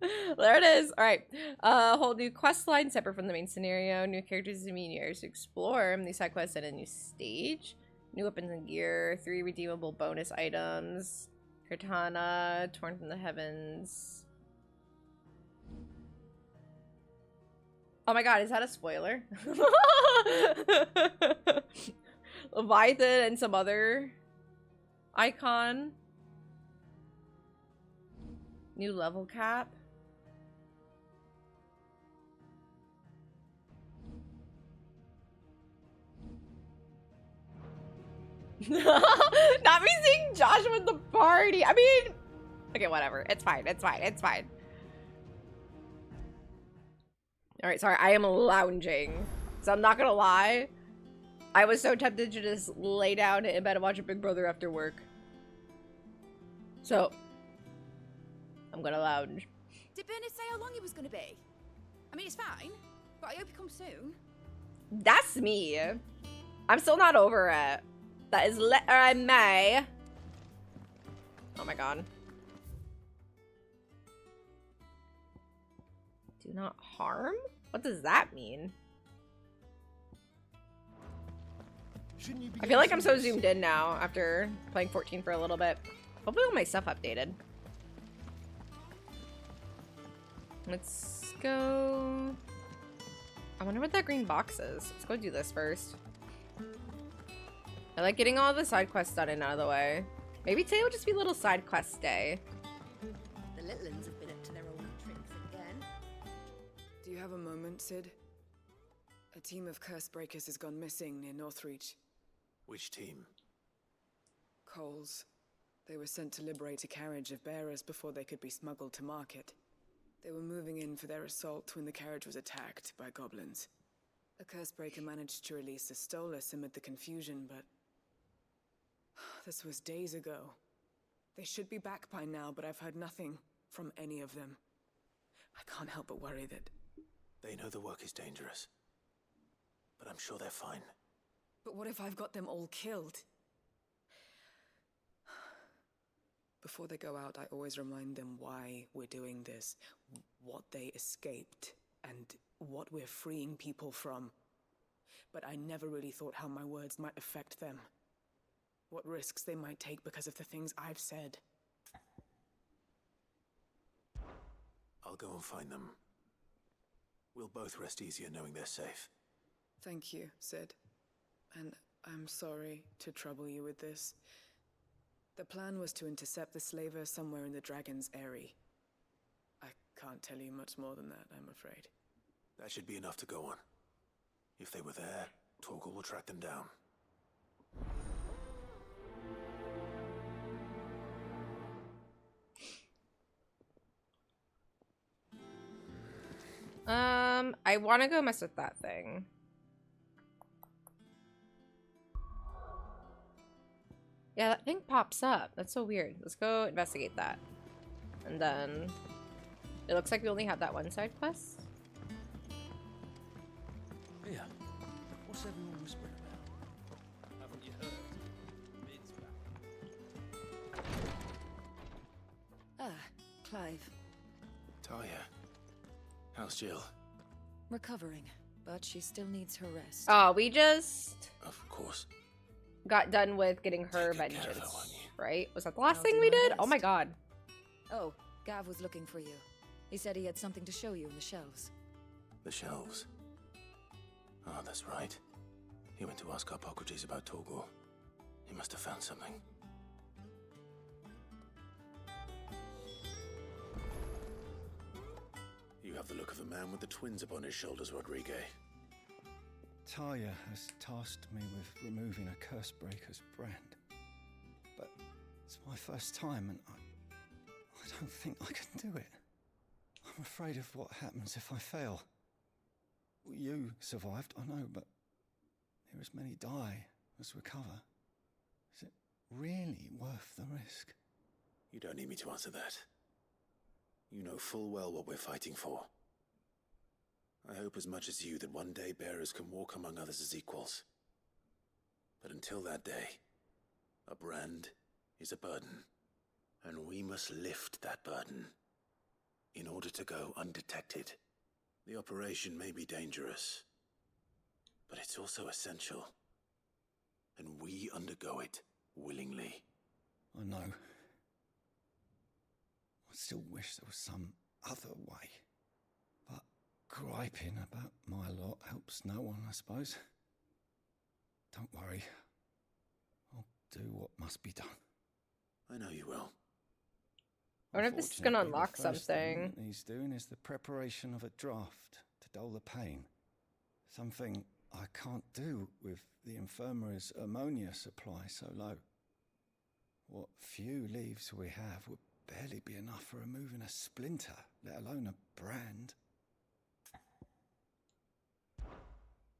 There it is. All right. A whole new quest line separate from the main scenario. New characters and mean areas to explore. New side quests and a new stage. New weapons and gear. 3 redeemable bonus items. Katana, torn from the heavens. Oh my god, is that a spoiler? Leviathan and some other icon. New level cap. Not me seeing Josh with the party. I mean, okay, whatever. It's fine. It's fine. It's fine. All right, sorry. I am lounging. So I'm not gonna lie. I was so tempted to just lay down in bed and watch a Big Brother after work. So I'm gonna lounge. Did Bernard say how long he was gonna be? I mean, it's fine, but I hope he comes soon. That's me. I'm still not over it. That is letter May. Oh my god. Do not harm? What does that mean? I feel like I'm so zoomed in now after playing 14 for a little bit. Hopefully all my stuff updated. Let's go. I wonder what that green box is. Let's go do this first. I like getting all the side quests done and out of the way. Maybe today will just be a little side quest day. The little ones have been up to their old tricks again. Do you have a moment, Sid? A team of curse breakers has gone missing near Northreach. Which team? Coles. They were sent to liberate a carriage of bearers before they could be smuggled to market. They were moving in for their assault when the carriage was attacked by goblins. A curse breaker managed to release a Stolas amid the confusion, but this was days ago. They should be back by now, but I've heard nothing from any of them. I can't help but worry that... They know the work is dangerous, but I'm sure they're fine. But what if I've got them all killed? Before they go out, I always remind them why we're doing this, what they escaped, and what we're freeing people from. But I never really thought how my words might affect them. What risks they might take because of the things I've said. I'll go and find them. We'll both rest easier knowing they're safe. Thank you, Sid. And I'm sorry to trouble you with this. The plan was to intercept the slaver somewhere in the Dragon's Eyrie. I can't tell you much more than that, I'm afraid. That should be enough to go on. If they were there, Torgal will track them down. I want to go mess with that thing. Yeah, that thing pops up. That's so weird. Let's go investigate that. And then it looks like we only have that one side quest. Here, what's everyone whispering about? Haven't you heard? Mid's back. Ah, Clive. Talia. How's Jill? Recovering, but she still needs her rest. Oh, we just Of course. got done with getting her Take good care of her, vengeance, won't you? right? Was that the last I'll thing do we my did? Oh best. my god. Oh, Gav was looking for you. He said he had something to show you in the shelves. The shelves. Ah, that's right. He went to ask Harpocrates about Torgal. He must have found something. You have the look of a man with the twins upon his shoulders, Rodrigue. Talia has tasked me with removing a curse breaker's brand. But it's my first time and I don't think I can do it. I'm afraid of what happens if I fail. You survived, I know, but near as many die as recover. Is it really worth the risk? You don't need me to answer that. You know full well what we're fighting for. I hope as much as you that one day bearers can walk among others as equals. But until that day, a brand is a burden, and we must lift that burden. in order to go undetected. The operation may be dangerous, but it's also essential. And we undergo it willingly. I know. I still wish there was some other way. But griping about my lot helps no one, I suppose. Don't worry. I'll do what must be done. I know you will. I wonder if this is gonna Unfortunately, unlock the first thing something. that he's doing is the preparation of a draft to dull the pain. Something I can't do with the infirmary's ammonia supply so low. What few leaves we have would barely be enough for removing a splinter, let alone a brand.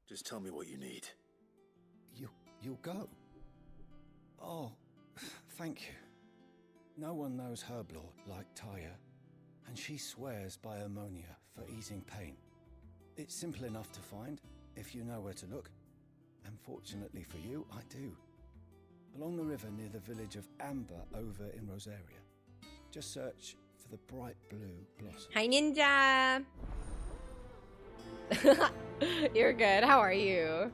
Just tell me what you need. You'll go? Oh, thank you. No one knows herb lore like Taya, and she swears by ammonia for easing pain. It's simple enough to find, if you know where to look. And fortunately for you, I do. Along the river near the village of Amber over in Rosaria. Just search for the bright blue blossom. Hi, Ninja! You're good. How are you?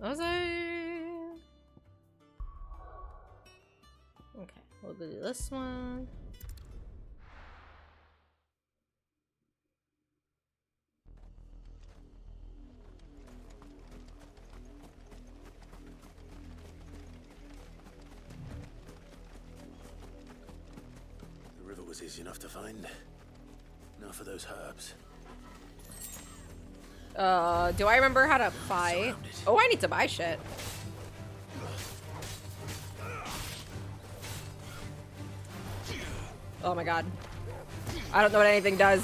Was I? Okay, we'll do this one. The river was easy enough to find. Now for those herbs. Do I remember how to fight? Oh, I need to buy shit. Oh my god. I don't know what anything does.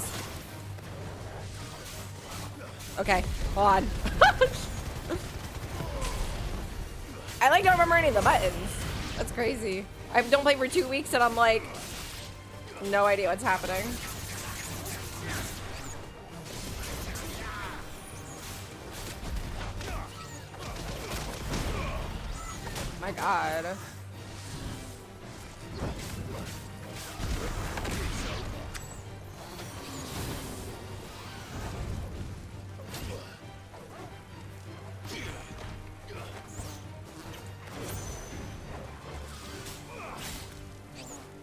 Okay, hold on. I like don't remember any of the buttons. That's crazy. I don't play for 2 weeks and I'm like, no idea what's happening. My god.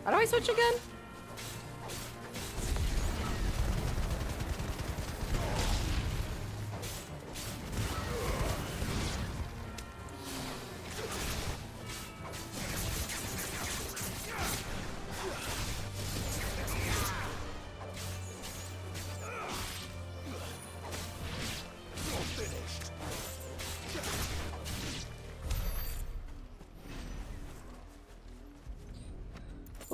How do I switch again?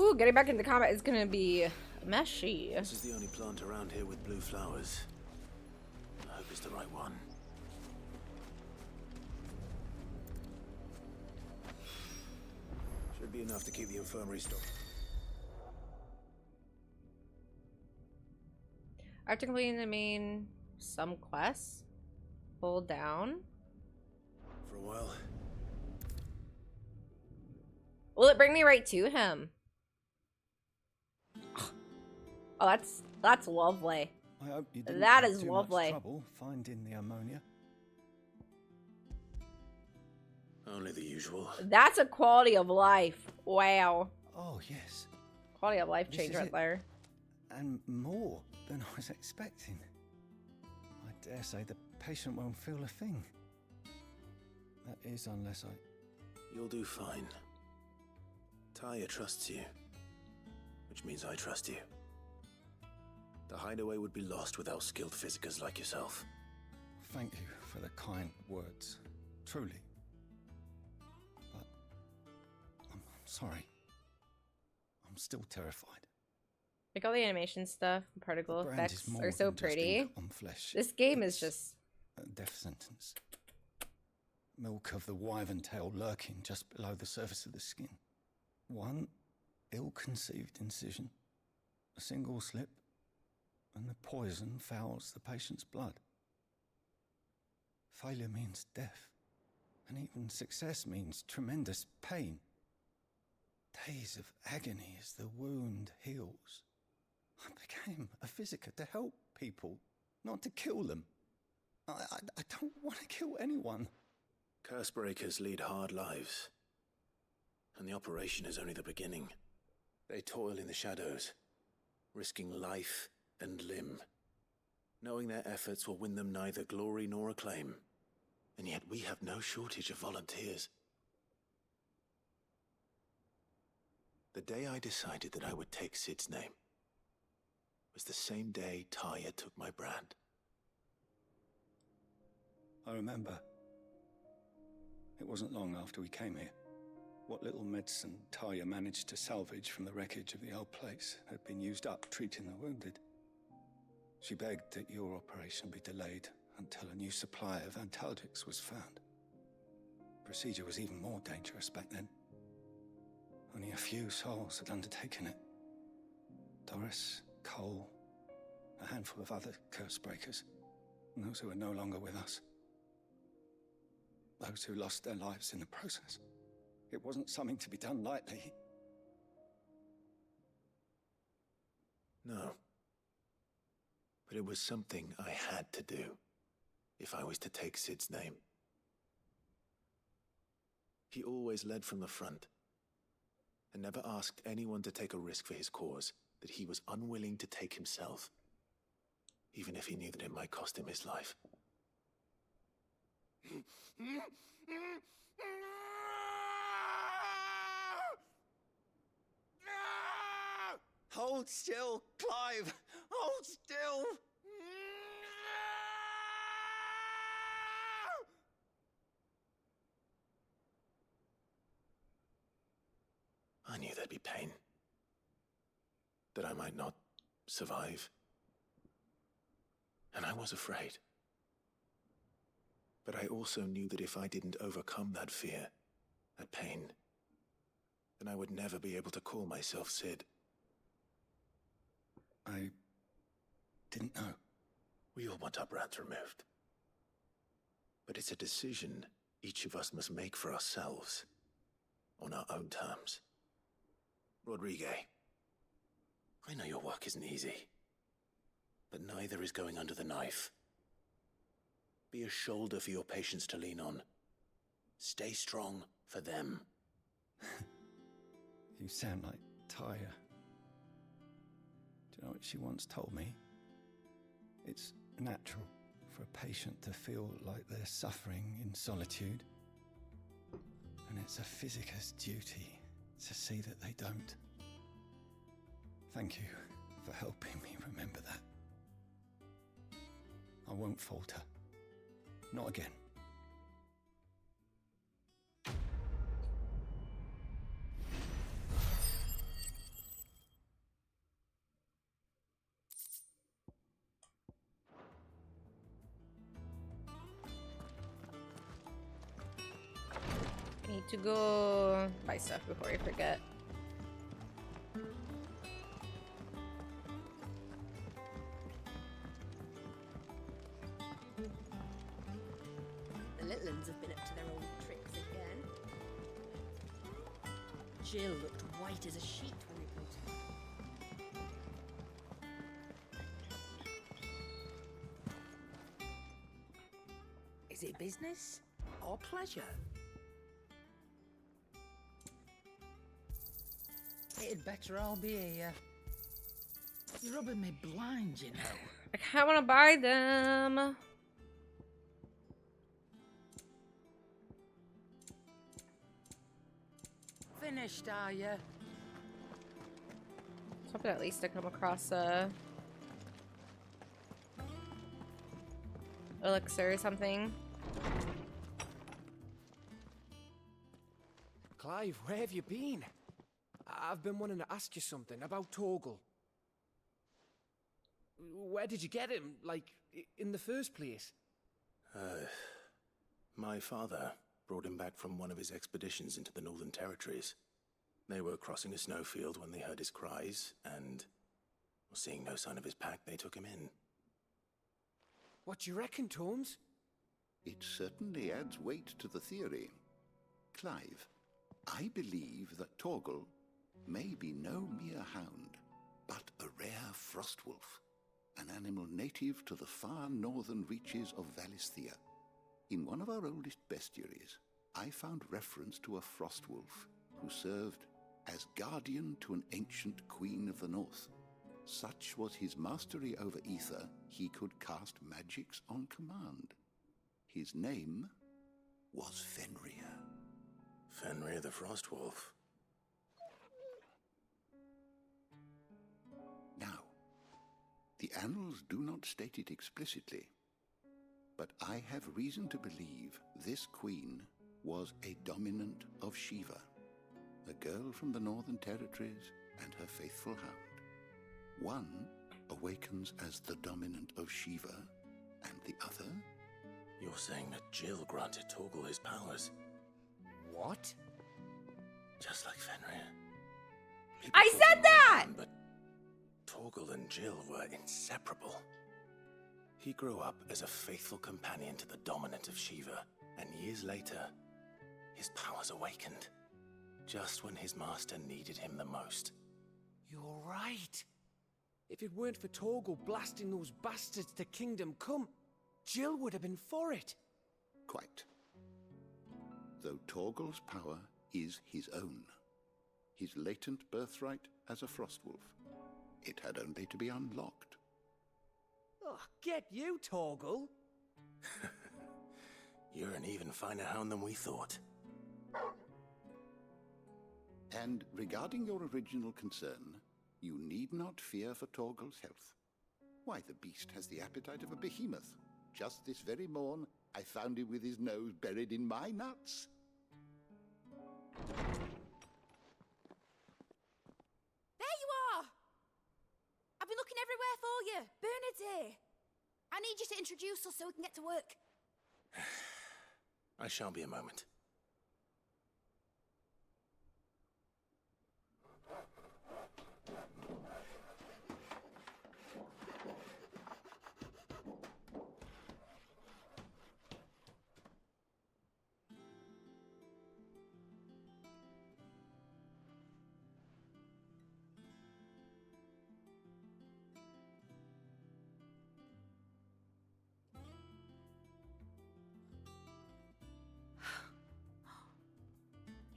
Ooh, getting back into combat is gonna be meshy. This is the only plant around here with blue flowers. I hope it's the right one. Should be enough to keep the infirmary stocked. After completing the main some quests, hold down. For a while. Will it bring me right to him? Oh, that's lovely. I hope you didn't That have is too lovely. much trouble finding the ammonia. Only the usual. That's a quality of life. Wow. Oh, yes. Quality of life This change is right it. there. And more than I was expecting. I dare say the patient won't feel a thing. That is, unless I... You'll do fine. Taya trusts you. Which means I trust you. The hideaway would be lost without skilled physicers like yourself. Thank you for the kind words. Truly. But... I'm sorry. I'm still terrified. Like all the animation stuff, The particle brand effects is more are so than just pretty. ink on flesh. This game is It's just... a death sentence. Milk of the wyvern tail lurking just below the surface of the skin. One ill-conceived incision, a single slip, and the poison fouls the patient's blood. Failure means death, And even success means tremendous pain. Days of agony as the wound heals. I became a physiker to help people, not to kill them. I don't want to kill anyone. Cursebreakers lead hard lives. And the operation is only the beginning. They toil in the shadows, risking life and limb, knowing their efforts will win them neither glory nor acclaim. And yet we have no shortage of volunteers. The day I decided that I would take Sid's name was the same day Taya took my brand. I remember. It wasn't long after we came here. What little medicine Taya managed to salvage from the wreckage of the old place had been used up treating the wounded. She begged that your operation be delayed until a new supply of antalgics was found. Procedure was even more dangerous back then. Only a few souls had undertaken it. Doris, Cole, a handful of other Cursebreakers, and those who are no longer with us. Those who lost their lives in the process. It wasn't something to be done lightly. No. But it was something I had to do, if I was to take Sid's name. He always led from the front, and never asked anyone to take a risk for his cause that he was unwilling to take himself, even if he knew that it might cost him his life. Hold still, Clive! Hold still! I knew there'd be pain. That I might not survive. And I was afraid. But I also knew that if I didn't overcome that fear, that pain, then I would never be able to call myself Sid. I didn't know. We all want our brands removed. But it's a decision each of us must make for ourselves, on our own terms. Rodriguez, I know your work isn't easy, but neither is going under the knife. Be a shoulder for your patients to lean on. Stay strong for them. You sound like Taya. Do you know what she once told me? It's natural for a patient to feel like they're suffering in solitude. And it's a physicist's duty to see that they don't. Thank you for helping me remember that. I won't falter. Not again. I need to go buy stuff before I forget. The little uns have been up to their old tricks again. Jill looked white as a sheet when we brought her. Is it business or pleasure? It'd better all be here. You're rubbing me blind, you know. I kind of want to buy them. Finished, are you? I was hoping at least to come across a elixir or something. Clive, where have you been? I've been wanting to ask you something about Torgal. Where did you get him, like, in the first place? My father brought him back from one of his expeditions into the Northern Territories. They were crossing a snowfield when they heard his cries, and, seeing no sign of his pack, they took him in. What do you reckon, Tomes? It certainly adds weight to the theory. Clive, I believe that Torgal may be no mere hound, but a rare frostwolf, an animal native to the far northern reaches of Valisthea. In one of our oldest bestiaries, I found reference to a frostwolf who served as guardian to an ancient queen of the north. Such was his mastery over ether, he could cast magics on command. His name was Fenrir. Fenrir the Frostwolf. Now, the annals do not state it explicitly, but I have reason to believe this queen was a dominant of Shiva, a girl from the Northern Territories and her faithful hound. One awakens as the dominant of Shiva, and the other... You're saying that Jill granted Torgal his powers? What? Just like Fenrir. I said that! But Torgal and Jill were inseparable. He grew up as a faithful companion to the dominant of Shiva, and years later, his powers awakened, just when his master needed him the most. You're right. If it weren't for Torgal blasting those bastards to Kingdom Come, Jill would have been for it. Quite. Though Torgal's power is his own, his latent birthright as a Frostwolf, it had only to be unlocked. Oh, get you, Torgal. You're an even finer hound than we thought. And regarding your original concern, you need not fear for Torgal's health. Why, the beast has the appetite of a behemoth. Just this very morn, I found him with his nose buried in my nuts. There you are! I've been looking everywhere for you. Bernard's here. I need you to introduce us so we can get to work. I shall be a moment.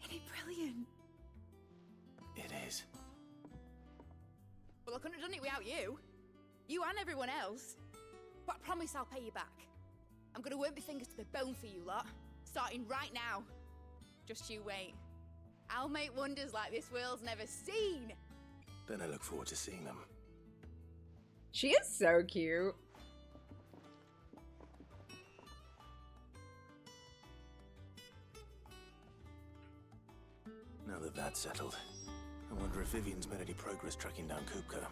Isn't it brilliant? It is. Well, I couldn't have done it without you. You and everyone else. But I promise I'll pay you back. I'm gonna work my fingers to the bone for you lot. Starting right now. Just you wait. I'll make wonders like this world's never seen. Then I look forward to seeing them. She is so cute. Now that that's settled, I wonder if Vivian's made any progress tracking down Kupka.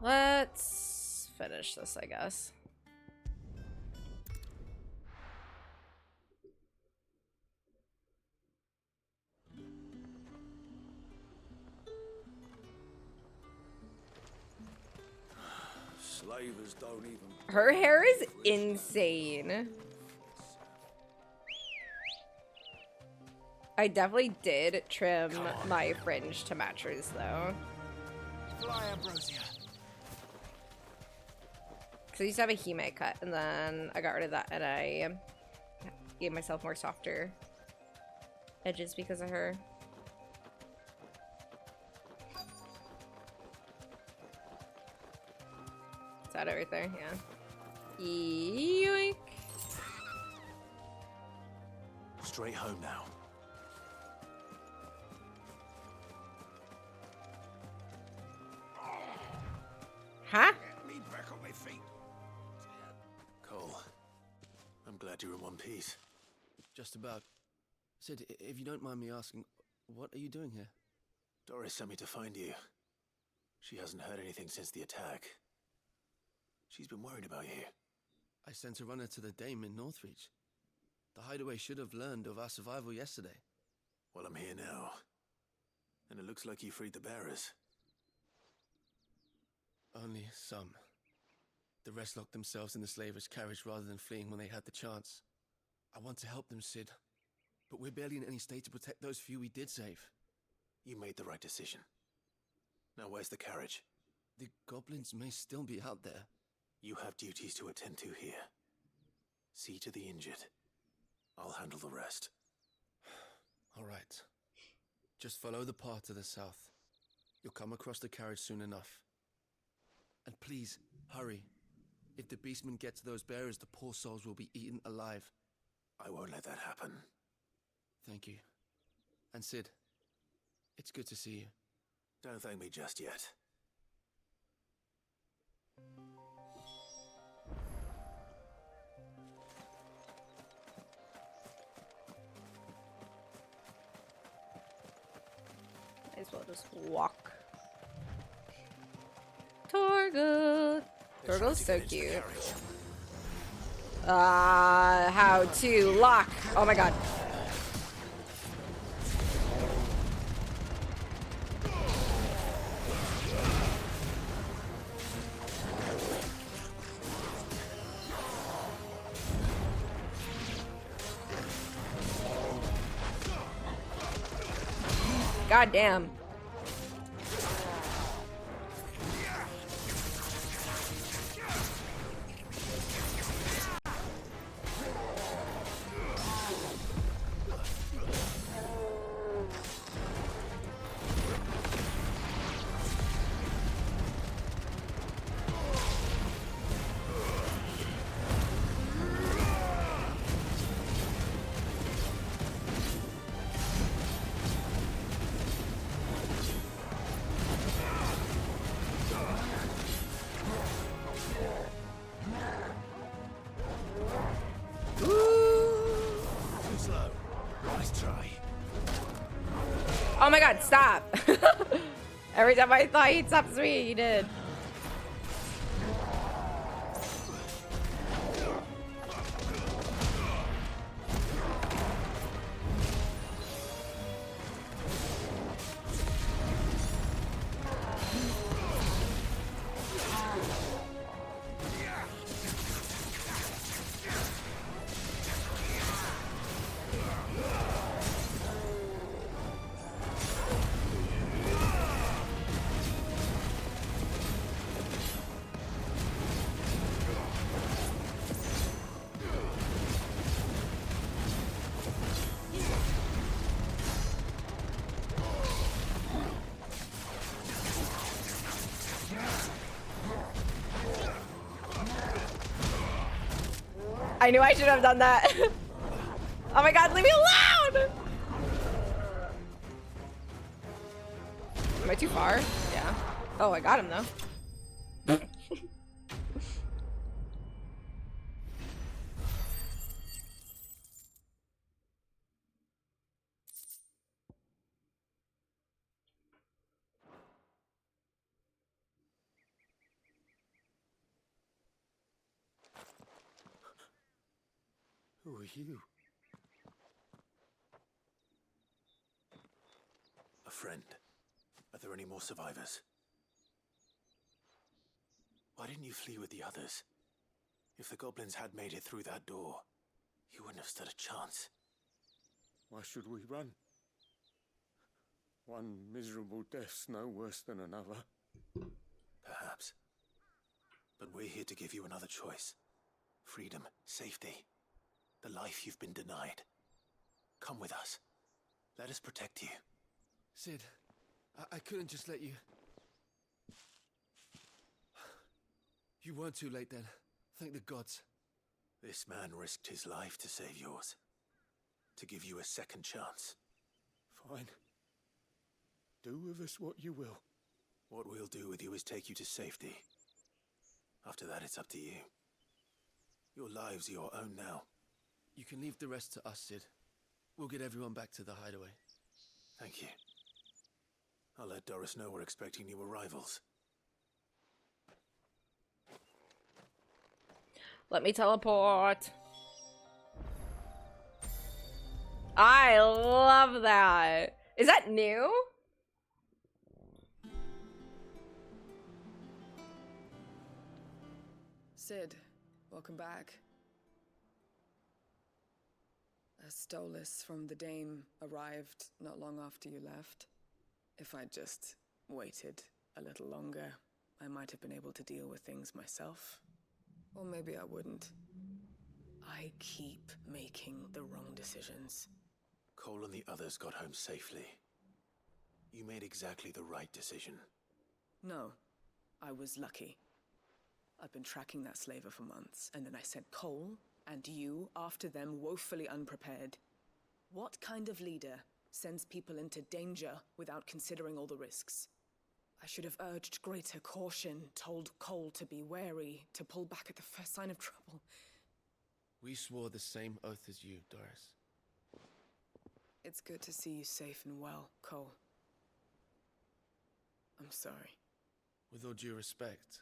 Let's finish this, I guess. Slavers don't even... Her hair is insane. I definitely did trim my fringe to match hers, though. Fly, Ambrosia. Because I used to have a Hime cut, and then I got rid of that, and I gave myself more softer edges because of her. Is that it right there? Yeah. Yoink. Straight home now. Huh? Get me back on my feet. Cole, I'm glad you're in one piece. Just about. Sid, if you don't mind me asking, what are you doing here? Doris sent me to find you. She hasn't heard anything since the attack. She's been worried about you. I sent a runner to the Dame in Northreach. The hideaway should have learned of our survival yesterday. Well, I'm here now. And it looks like you freed the bearers. Only some. The rest locked themselves in the slavers' carriage rather than fleeing when they had the chance. I want to help them, Sid. But we're barely in any state to protect those few we did save. You made the right decision. Now where's the carriage? The goblins may still be out there. You have duties to attend to here. See to the injured. I'll handle the rest. All right. Just follow the path to the south. You'll come across the carriage soon enough. And please, hurry. If the beastmen get to those bearers, the poor souls will be eaten alive. I won't let that happen. Thank you. And Sid, it's good to see you. Don't thank me just yet. Might as well just walk. Torgal. Torgal's so cute. How to lock. Oh my god. God damn. Oh my god, stop. Every time I thought he'd stop me, he did. I knew I should have done that. Oh my god, leave me alone! Am I too far? Yeah. Oh, I got him though. Who are you? A friend. Are there any more survivors? Why didn't you flee with the others? If the goblins had made it through that door, you wouldn't have stood a chance. Why should we run? One miserable death's no worse than another. Perhaps. But we're here to give you another choice. Freedom, safety. The life you've been denied. Come with us. Let us protect you. Sid, I couldn't just let you... You weren't too late then. Thank the gods. This man risked his life to save yours. To give you a second chance. Fine. Do with us what you will. What we'll do with you is take you to safety. After that, it's up to you. Your lives are your own now. You can leave the rest to us, Sid. We'll get everyone back to the hideaway. Thank you. I'll let Doris know we're expecting new arrivals. Let me teleport. I love that. Is that new? Sid, welcome back. A Stolas from the Dame arrived not long after you left. If I'd just waited a little longer, I might have been able to deal with things myself. Or maybe I wouldn't. I keep making the wrong decisions. Cole and the others got home safely. You made exactly the right decision. No, I was lucky. I've been tracking that slaver for months, and then I sent Cole and you after them woefully unprepared. What kind of leader sends people into danger without considering all the risks? I should have urged greater caution, told Cole to be wary, to pull back at the first sign of trouble. We swore the same oath as you, Doris. It's good to see you safe and well, Cole. I'm sorry. With all due respect,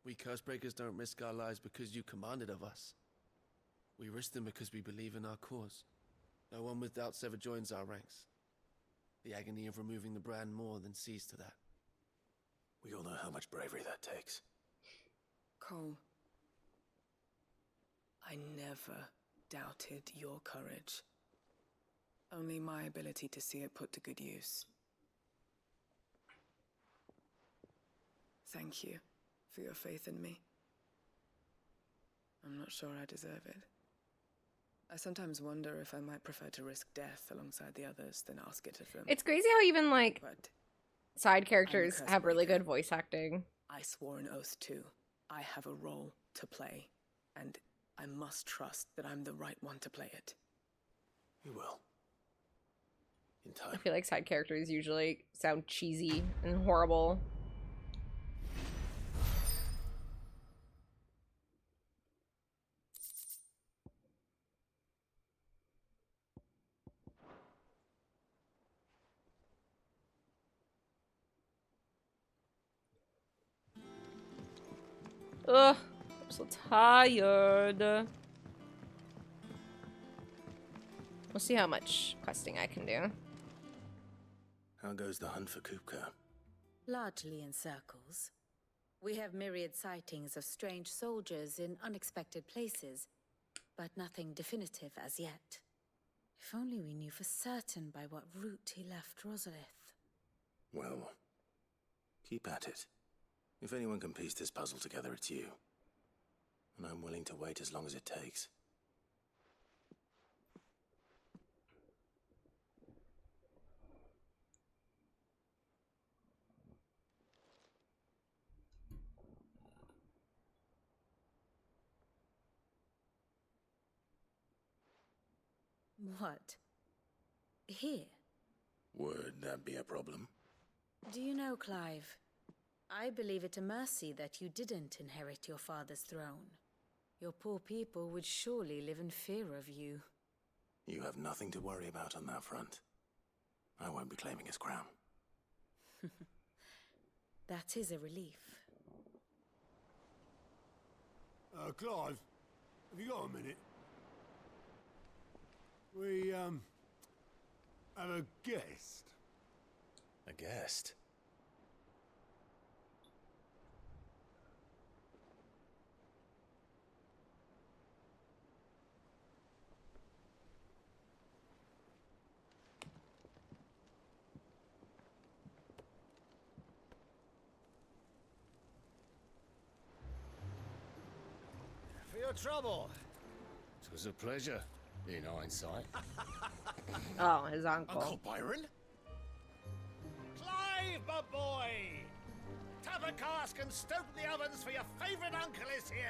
we Cursebreakers don't risk our lives because you commanded of us. We risk them because we believe in our cause. No one with doubts ever joins our ranks. The agony of removing the brand more than sees to that. We all know how much bravery that takes. Cole, I never doubted your courage. Only my ability to see it put to good use. Thank you for your faith in me. I'm not sure I deserve it. I sometimes wonder if I might prefer to risk death alongside the others than ask it of them. It's crazy how even, like, But side characters have really Cursebreaker. good voice acting. I swore an oath too. I have a role to play, and I must trust that I'm the right one to play it. You will. In I time. feel like side characters usually sound cheesy and horrible. Ugh, I'm so tired. We'll see how much questing I can do. How goes the hunt for Kupka? Largely in circles. We have myriad sightings of strange soldiers in unexpected places, but nothing definitive as yet. If only we knew for certain by what route he left Rosalith. Well, keep at it. If anyone can piece this puzzle together, it's you. And I'm willing to wait as long as it takes. What? Here? Would that be a problem? Do you know, Clive? I believe it a mercy that you didn't inherit your father's throne. Your poor people would surely live in fear of you. You have nothing to worry about on that front. I won't be claiming his crown. That is a relief. Clive, have you got a minute? We, have a guest. A guest? For your trouble. It was a pleasure, in hindsight. Oh, his uncle. Uncle Byron? Clive, my boy! Tap a cask and stoke the ovens for your favorite uncle is here!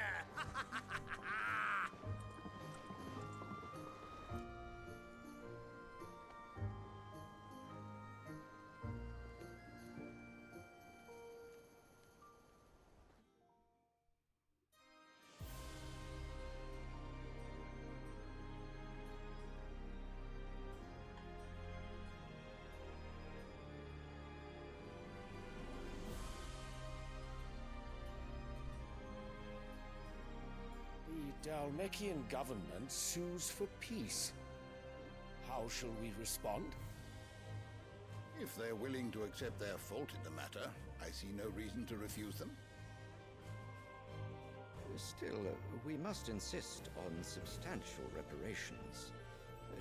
The Dalmekian government sues for peace. How shall we respond? If they're willing to accept their fault in the matter, I see no reason to refuse them. Still, we must insist on substantial reparations.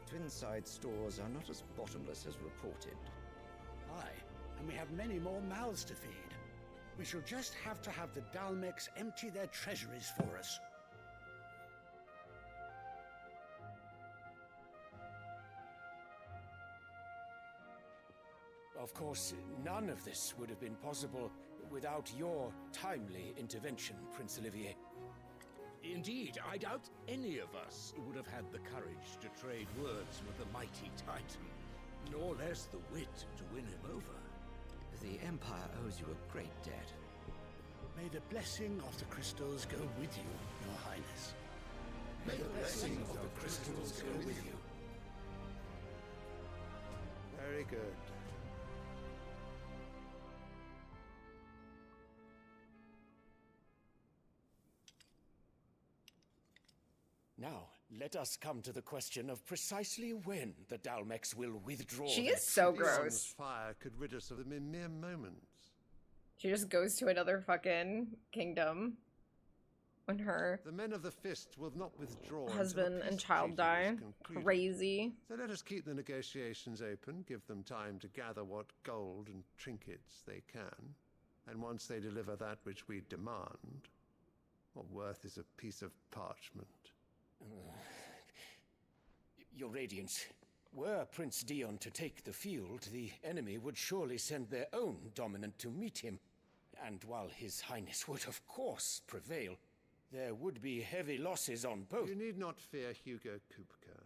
Twinside stores are not as bottomless as reported. Aye, and we have many more mouths to feed. We shall just have to have the Dalmex empty their treasuries for us. Of course, none of this would have been possible without your timely intervention, Prince Olivier. Indeed, I doubt any of us would have had the courage to trade words with the mighty Titan, nor less the wit to win him over. The Empire owes you a great debt. May the blessing of the crystals go with you, Your Highness. May the blessing of the crystals go with you. Very good. Now, let us come to the question of precisely when the Dalmex will withdraw. She is so gross. Fire could rid us of them in mere moments. She just goes to another fucking kingdom when her The men of the Fist will not withdraw until husband a and peace child treaty die. is concluded. Crazy. So let us keep the negotiations open, give them time to gather what gold and trinkets they can, and once they deliver that which we demand, what worth is a piece of parchment? Your Radiance, were Prince Dion to take the field, the enemy would surely send their own dominant to meet him. And while His Highness would of course prevail, there would be heavy losses on both. You need not fear Hugo Kupka.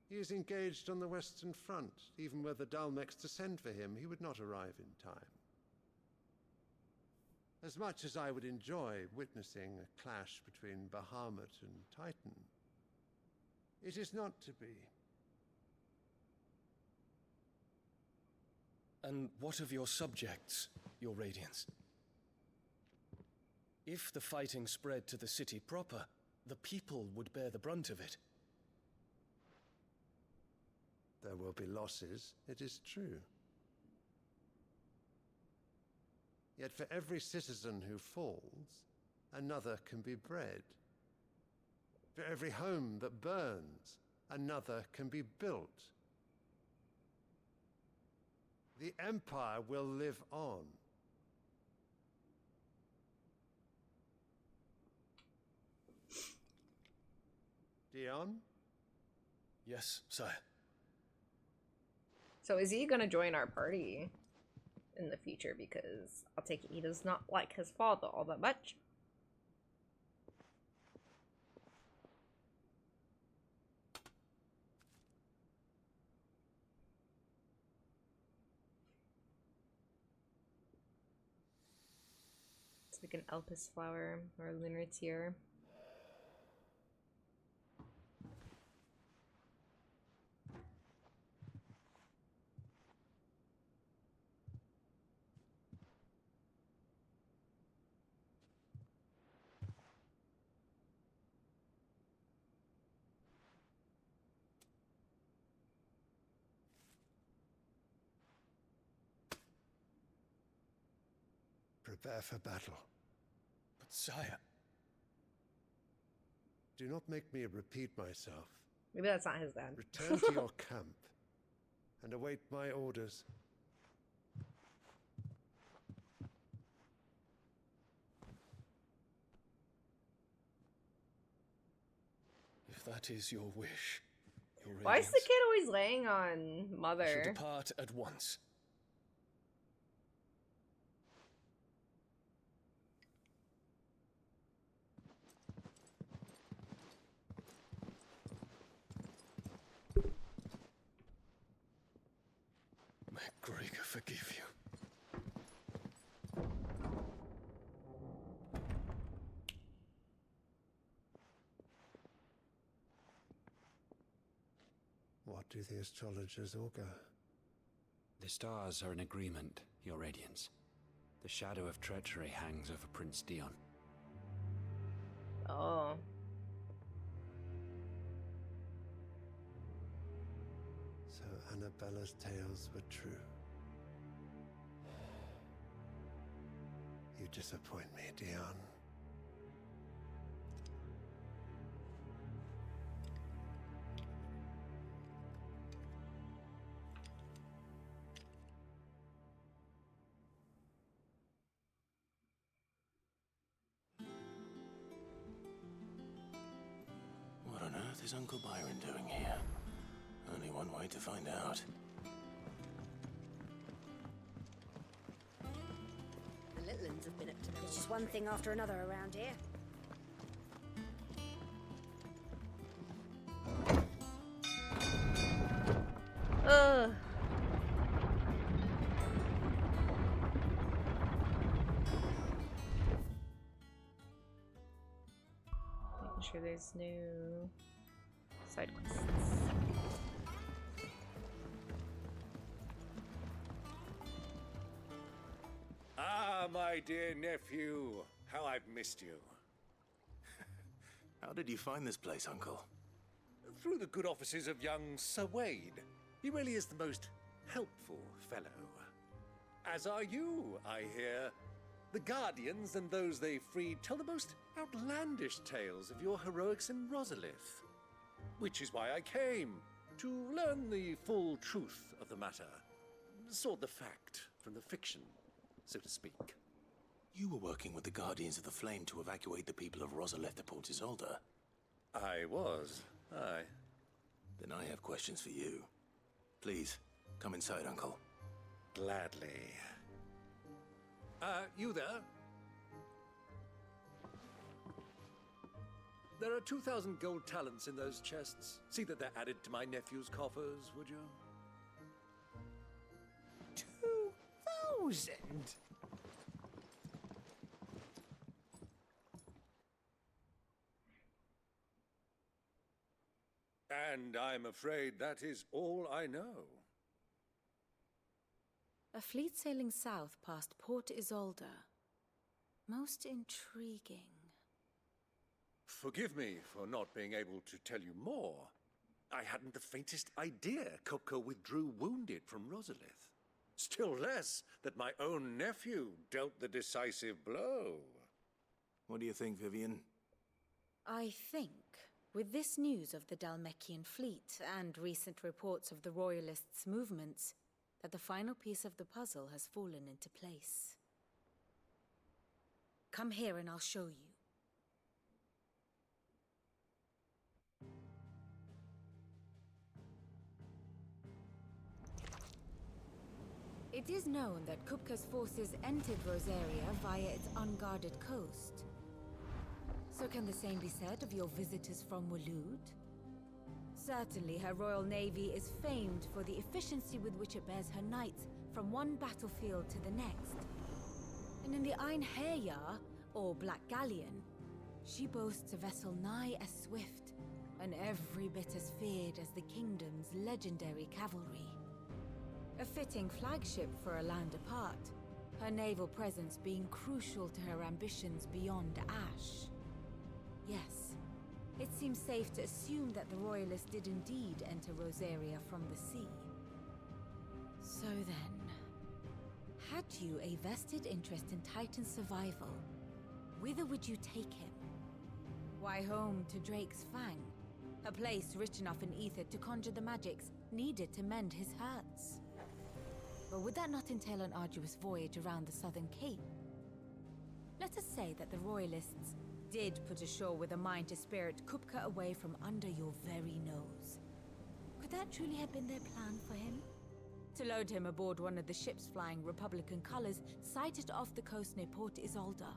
He is engaged on the Western Front. Even were the Dalmex to send for him, he would not arrive in time. As much as I would enjoy witnessing a clash between Bahamut and Titan, it is not to be. And what of your subjects, Your Radiance? If the fighting spread to the city proper, the people would bear the brunt of it. There will be losses, it is true. Yet for every citizen who falls, another can be bred. For every home that burns, another can be built. The Empire will live on. Dion? Yes, sire. So is he gonna join our party in the future? Because I'll take it he does not like his father all that much. It's like an Elpis flower or a lunar tear. Prepare for battle. But sire... Do not make me repeat myself. Maybe that's not his dad. Return to your camp and await my orders. If that is your wish, Your Radiance, Why is the kid always laying on you mother? should depart at once. May Gregor forgive you. What do the astrologers augur? The stars are in agreement, Your Radiance. The shadow of treachery hangs over Prince Dion. Oh. So Annabella's tales were true. You disappoint me, Dion. is Uncle Byron doing here? Only one way to find out. The little ones have been up to no. There's just one thing after another around here. Ugh. Making sure there's no side quests. Ah, my dear nephew. How I've missed you. How did you find this place, Uncle? Through the good offices of young Sir Wade. He really is the most helpful fellow. As are you, I hear. The Guardians and those they freed tell the most outlandish tales of your heroics in Rosalith. Which is why I came, to learn the full truth of the matter. Sort the fact from the fiction, so to speak. You were working with the Guardians of the Flame to evacuate the people of Rosalith to Port Isolde. I was, aye. Then I have questions for you. Please, come inside, Uncle. Gladly. You there? There are 2,000 gold talents in those chests. See that they're added to my nephew's coffers, would you? 2,000? And I'm afraid that is all I know. A fleet sailing south past Port Isolde. Most intriguing. Forgive me for not being able to tell you more. I hadn't the faintest idea Kupka withdrew wounded from Rosalith. Still less that my own nephew dealt the decisive blow. What do you think, Vivian? I think, with this news of the Dalmekian fleet and recent reports of the Royalists' movements, that the final piece of the puzzle has fallen into place. Come here and I'll show you. It is known that Kupka's forces entered Rosaria via its unguarded coast. So can the same be said of your visitors from Waloed? Certainly her Royal Navy is famed for the efficiency with which it bears her knights from one battlefield to the next. And in the Ein Herjar, or Black Galleon, she boasts a vessel nigh as swift and every bit as feared as the kingdom's legendary cavalry. A fitting flagship for a land apart, her naval presence being crucial to her ambitions beyond Ash. Yes, it seems safe to assume that the Royalists did indeed enter Rosaria from the sea. So then, had you a vested interest in Titan's survival, whither would you take him? Why, home to Drake's Fang, a place rich enough in ether to conjure the magics needed to mend his hurts. But would that not entail an arduous voyage around the southern cape? Let us say that the Royalists did put ashore with a mind to spirit Kupka away from under your very nose. Could that truly have been their plan for him? To load him aboard one of the ships flying Republican colors sighted off the coast near Port Isolde.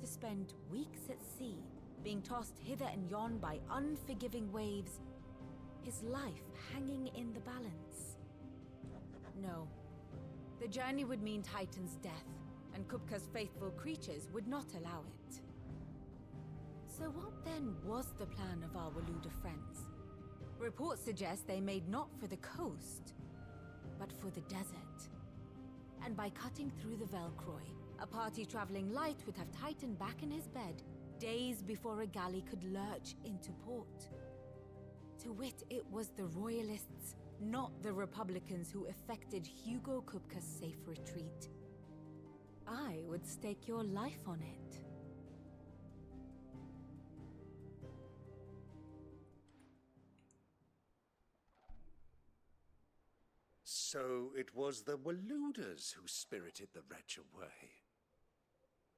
To spend weeks at sea, being tossed hither and yon by unforgiving waves, his life hanging in the balance. No. The journey would mean Titan's death, and Kupka's faithful creatures would not allow it. So what then was the plan of our Waloed friends? Reports suggest they made not for the coast, but for the desert. And by cutting through the Velcroy, a party traveling light would have Titan back in his bed days before a galley could lurch into port. To wit, it was the Royalists, not the Republicans, who effected Hugo Kupka's safe retreat. I would stake your life on it. So it was the Waloeders who spirited the wretch away.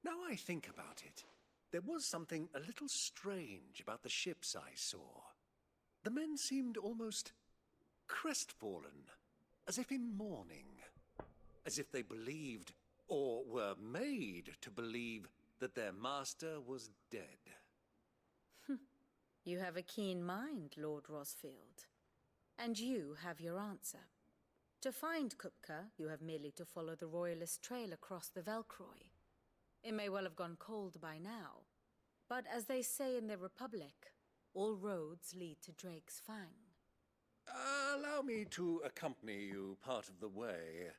Now I think about it, there was something a little strange about the ships I saw. The men seemed almost crestfallen, as if in mourning, as if they believed, or were made to believe, that their master was dead. You have a keen mind, Lord Rosfield. And you have your answer. To find Kupka, you have merely to follow the Royalist trail across the Velcroy. It may well have gone cold by now, but as they say in the Republic, all roads lead to Drake's Fang. Allow me to accompany you part of the way.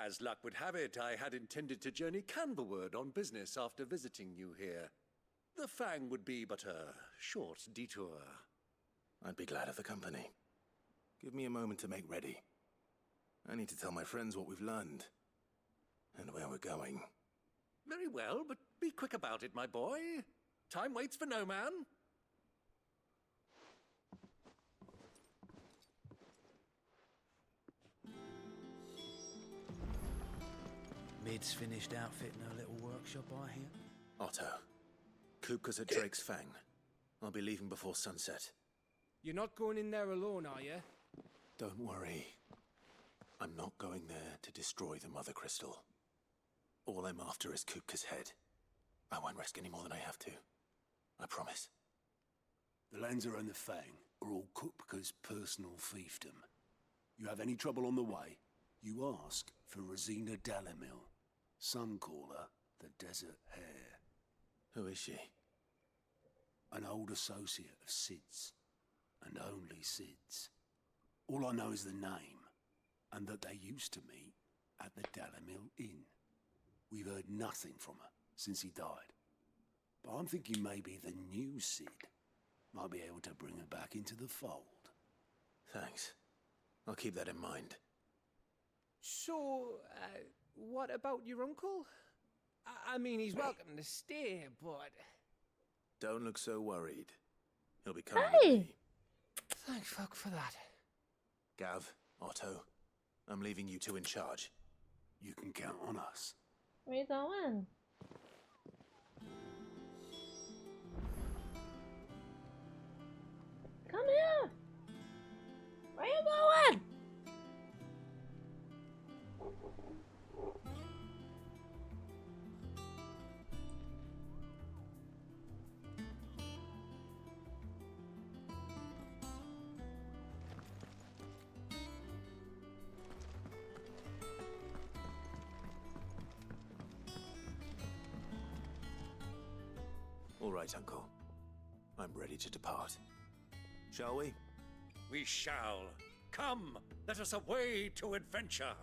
As luck would have it, I had intended to journey Canverward on business after visiting you here. The Fang would be but a short detour. I'd be glad of the company. Give me a moment to make ready. I need to tell my friends what we've learned, and where we're going. Very well, but be quick about it, my boy. Time waits for no man. Mid's finished outfitting her little workshop, I hear. Otto, Kupka's at Drake's Fang. I'll be leaving before sunset. You're not going in there alone, are you? Don't worry. I'm not going there to destroy the Mother Crystal. All I'm after is Kupka's head. I won't risk any more than I have to. I promise. The Lancer and the Fang are all Kupka's personal fiefdom. You have any trouble on the way, you ask for Rosina Dalamil. Some call her the Desert Hare. Who is she? An old associate of Sid's, and only Sid's. All I know is the name, and that they used to meet at the Dalamil Inn. We've heard nothing from her since he died. But I'm thinking maybe the new Sid might be able to bring her back into the fold. Thanks. I'll keep that in mind. So, what about your uncle? I mean, he's welcome to stay, but... Don't look so worried. He'll be coming with me. Thank fuck for that. Gav, Otto, I'm leaving you two in charge. You can count on us. Where you going? Come here! Where you going? All right, Uncle. I'm ready to depart. Shall we? We shall. Come, let us away to adventure.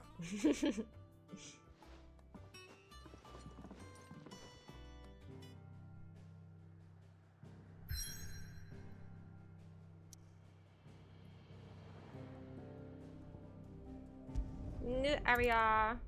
New area.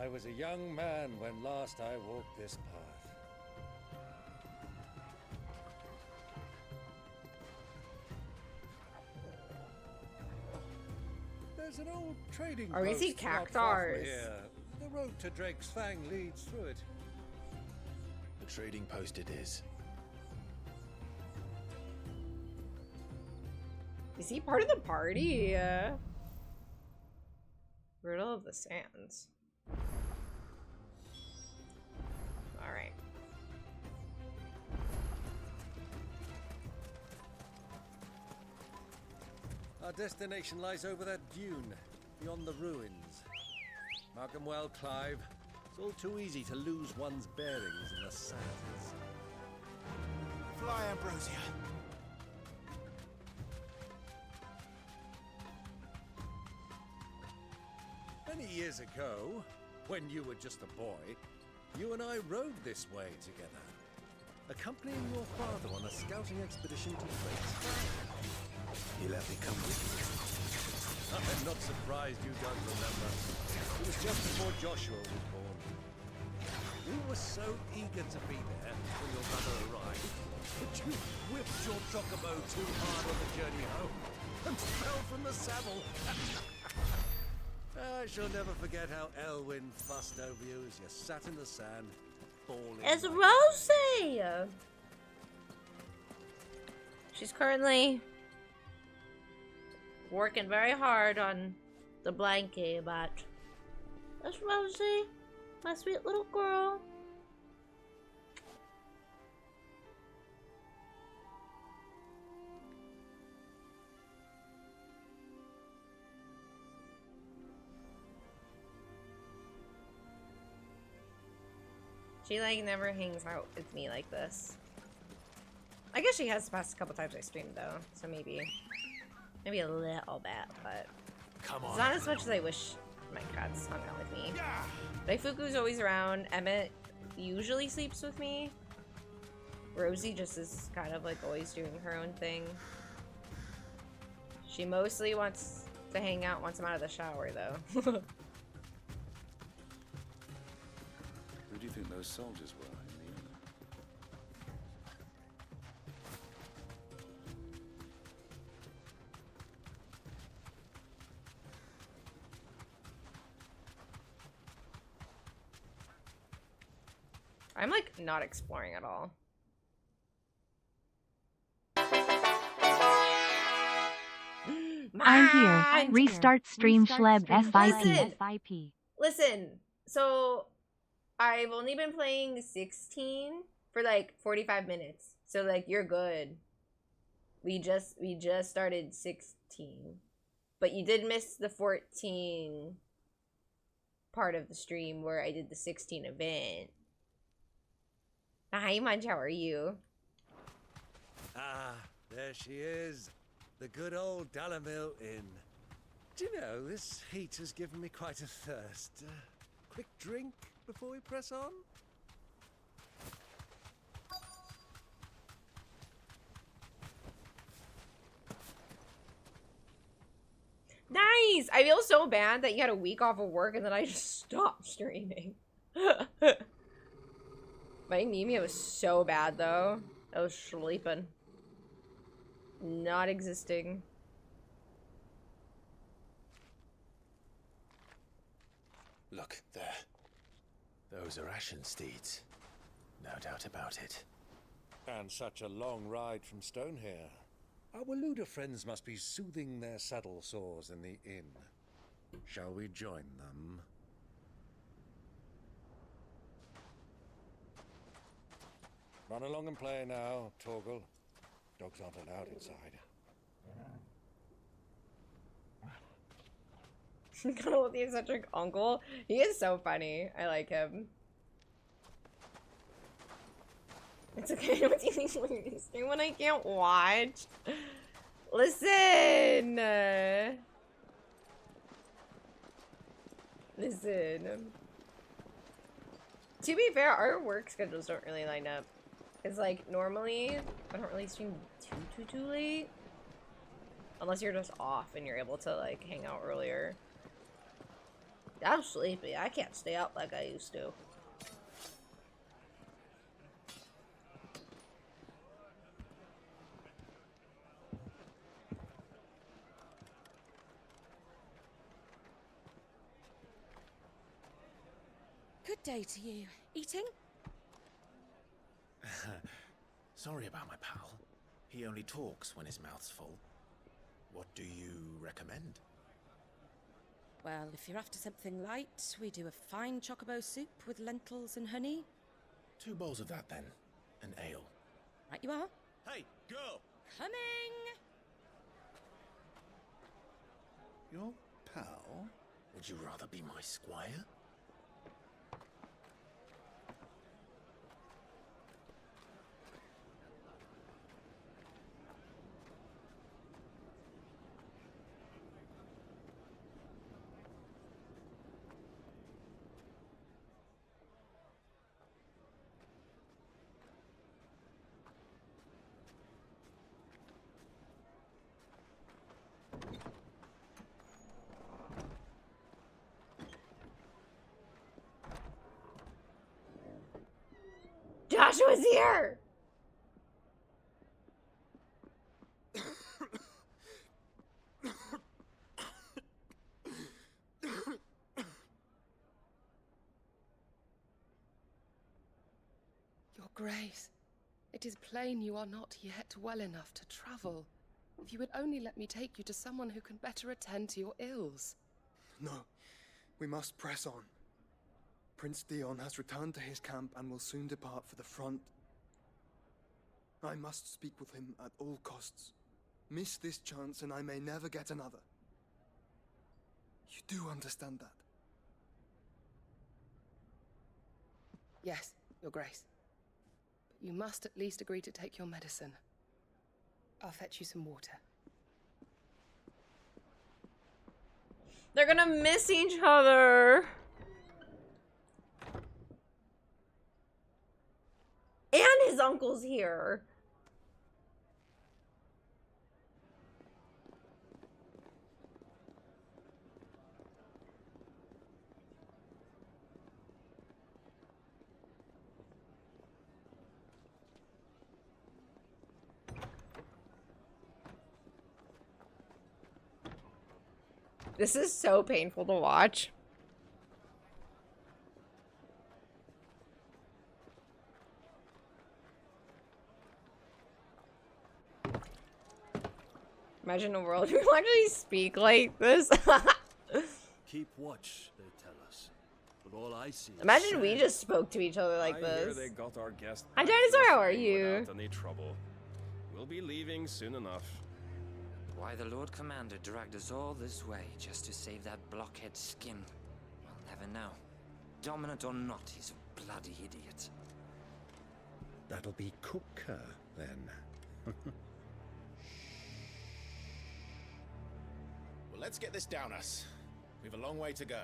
I was a young man when last I walked this path. There's an old trading Are we post see not far from cactars? here. The road to Drake's Fang leads through it. The trading post it is. Is he part of the party? Riddle of the Sands. Alright. Our destination lies over that dune, beyond the ruins. Mark 'em well, Clive. It's all too easy to lose one's bearings in the sands. Fly, Ambrosia. Many years ago, when you were just a boy, you and I rode this way together, accompanying your father on a scouting expedition to Drake's Fang. He let me come with you. I'm not surprised you don't remember. It was just before Joshua was born. We were so eager to be there when your brother arrived, but you whipped your chocobo too hard on the journey home and fell from the saddle. I shall never forget how Elwyn fussed over you as you sat in the sand, bawling. It's Rosie! She's currently working very hard on the blankie, but that's Rosie, my sweet little girl. She like never hangs out with me like this. I guess she has the past couple times I streamed though, so maybe a little bit, but come on. It's not as much as I wish my cats hung out with me. Daifuku's always around. Emmett usually sleeps with me. Rosie just is kind of like always doing her own thing. She mostly wants to hang out once I'm out of the shower though. Who do you think those soldiers were in the inn? I'm like not exploring at all. I'm here. Restart stream Schleb FIP. Listen, so I've only been playing 16 for like 45 minutes. So like you're good. We just started 16. But you did miss the 14 part of the stream where I did the 16 event. Hi Munch, how are you? Ah, there she is. The good old Dalamil Inn. Do you know, this heat has given me quite a thirst. Quick drink before we press on? Nice! I feel so bad that you had a week off of work and then I just stopped streaming. My anemia was so bad though. I was sleeping. Not existing. Look, there. Those are Ashen steeds. No doubt about it. And such a long ride from Stonehair. Our Waluda friends must be soothing their saddle sores in the inn. Shall we join them? Run along and play now, Torgal. Dogs aren't allowed inside. Cuddle with the eccentric uncle. He is so funny. I like him. It's okay. What do you think we're gonna stream when I can't watch? Listen. Listen. To be fair, our work schedules don't really line up. Cause like normally I don't really stream too late. Unless you're just off and you're able to like hang out earlier. I'm sleepy. I can't stay up like I used to. Good day to you. Eating? Sorry about my pal. He only talks when his mouth's full. What do you recommend? Well, if you're after something light, we do a fine chocobo soup with lentils and honey. 2 bowls of that then. An ale. Right you are. Hey, girl! Coming! Your pal? Would you rather be my squire? Joshua's here! Your Grace, it is plain you are not yet well enough to travel. If you would only let me take you to someone who can better attend to your ills. No, we must press on. Prince Dion has returned to his camp and will soon depart for the front. I must speak with him at all costs. Miss this chance and I may never get another. You do understand that? Yes, Your Grace. But you must at least agree to take your medicine. I'll fetch you some water. They're gonna miss each other. And his uncle's here. This is so painful to watch. Imagine a world where people actually speak like this. Keep watch, they tell us. But all I see is Imagine we just spoke to each other like I this. hear they got our guest Hi, back Dinosaur, how are safely you? Without any trouble. We'll be leaving soon enough. Why the Lord Commander dragged us all this way just to save that blockhead skin, we'll never know. Dominant or not, he's a bloody idiot. That'll be Cooker, then. Well, let's get this down us. We've a long way to go.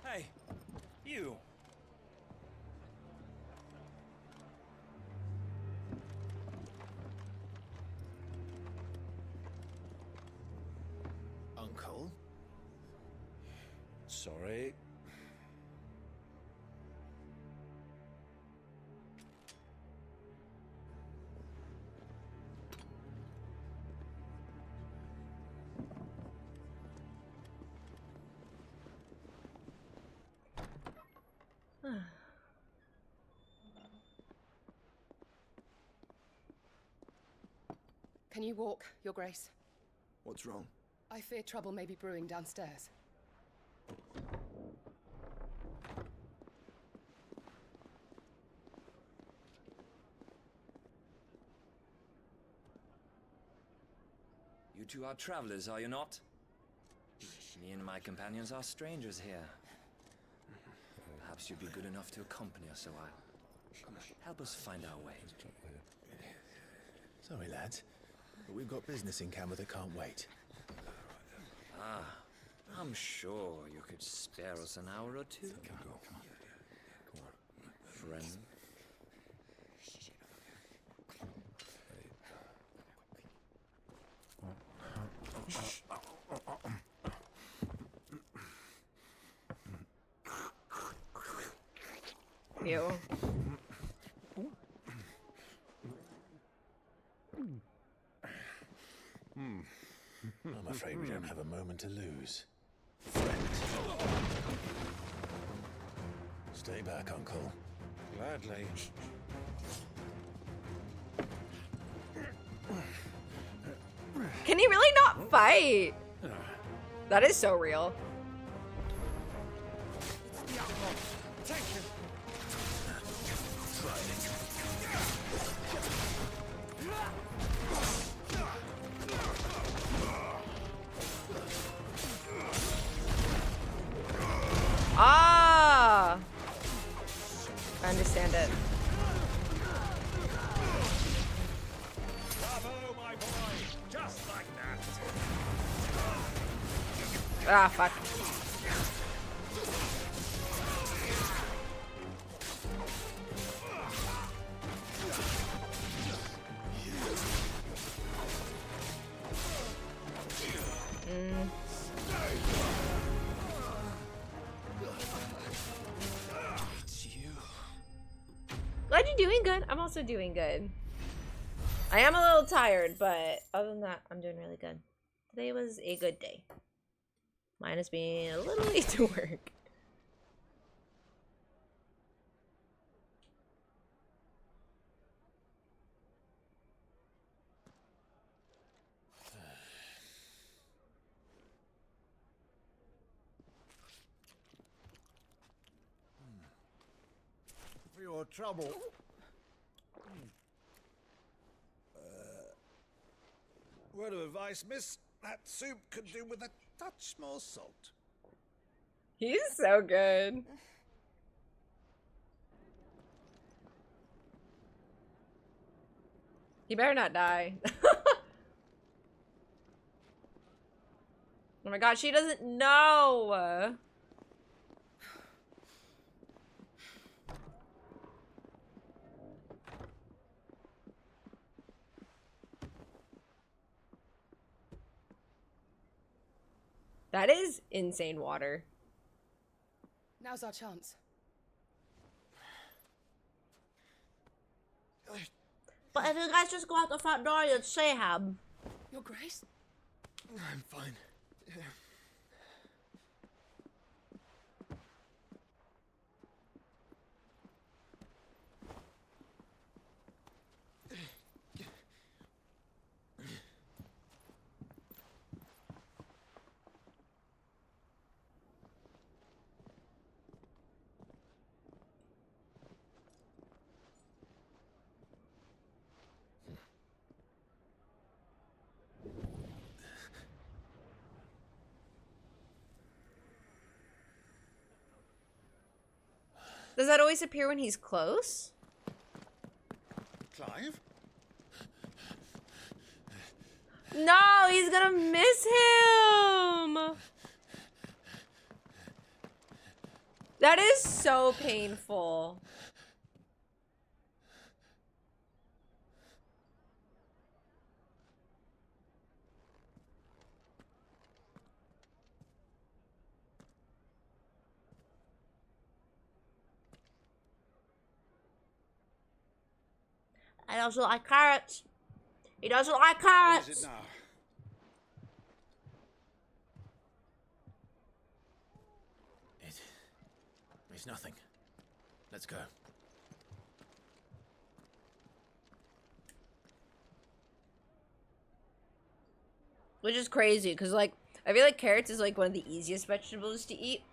Hey, you. Uncle? Sorry. Can you walk, Your Grace? What's wrong? I fear trouble may be brewing downstairs. You two are travelers, are you not? Me and my companions are strangers here. Perhaps you'd be good enough to accompany us a while. Help us find our way. Sorry, lads, but we've got business in camera that can't wait. Ah, I'm sure you could spare us an hour or two. Come on. Friend. Ew. I'm afraid we don't have a moment to lose. Stay back, Uncle. Gladly. Can he really not fight? That is so real. Take him. Ah! I understand it. Bravo, my boy. Just like that. Ah, fuck. Glad you doing good. I'm also doing good. I am a little tired, but other than that, I'm doing really good. Today was a good day. Minus being a little late to work. For your trouble. Word of advice, miss. That soup could do with a touch more salt. He's so good. He better not die. Oh my god, she doesn't know. That is insane water. Now's our chance. But if you guys just go out the front door, you'd see him. Your Grace? I'm fine. Yeah. Does that always appear when he's close? Clive? No, he's gonna miss him. That is so painful. I also like carrots. He doesn't like carrots. What is it now? It's nothing. Let's go. Which is crazy, because, like, I feel like carrots is, like, one of the easiest vegetables to eat.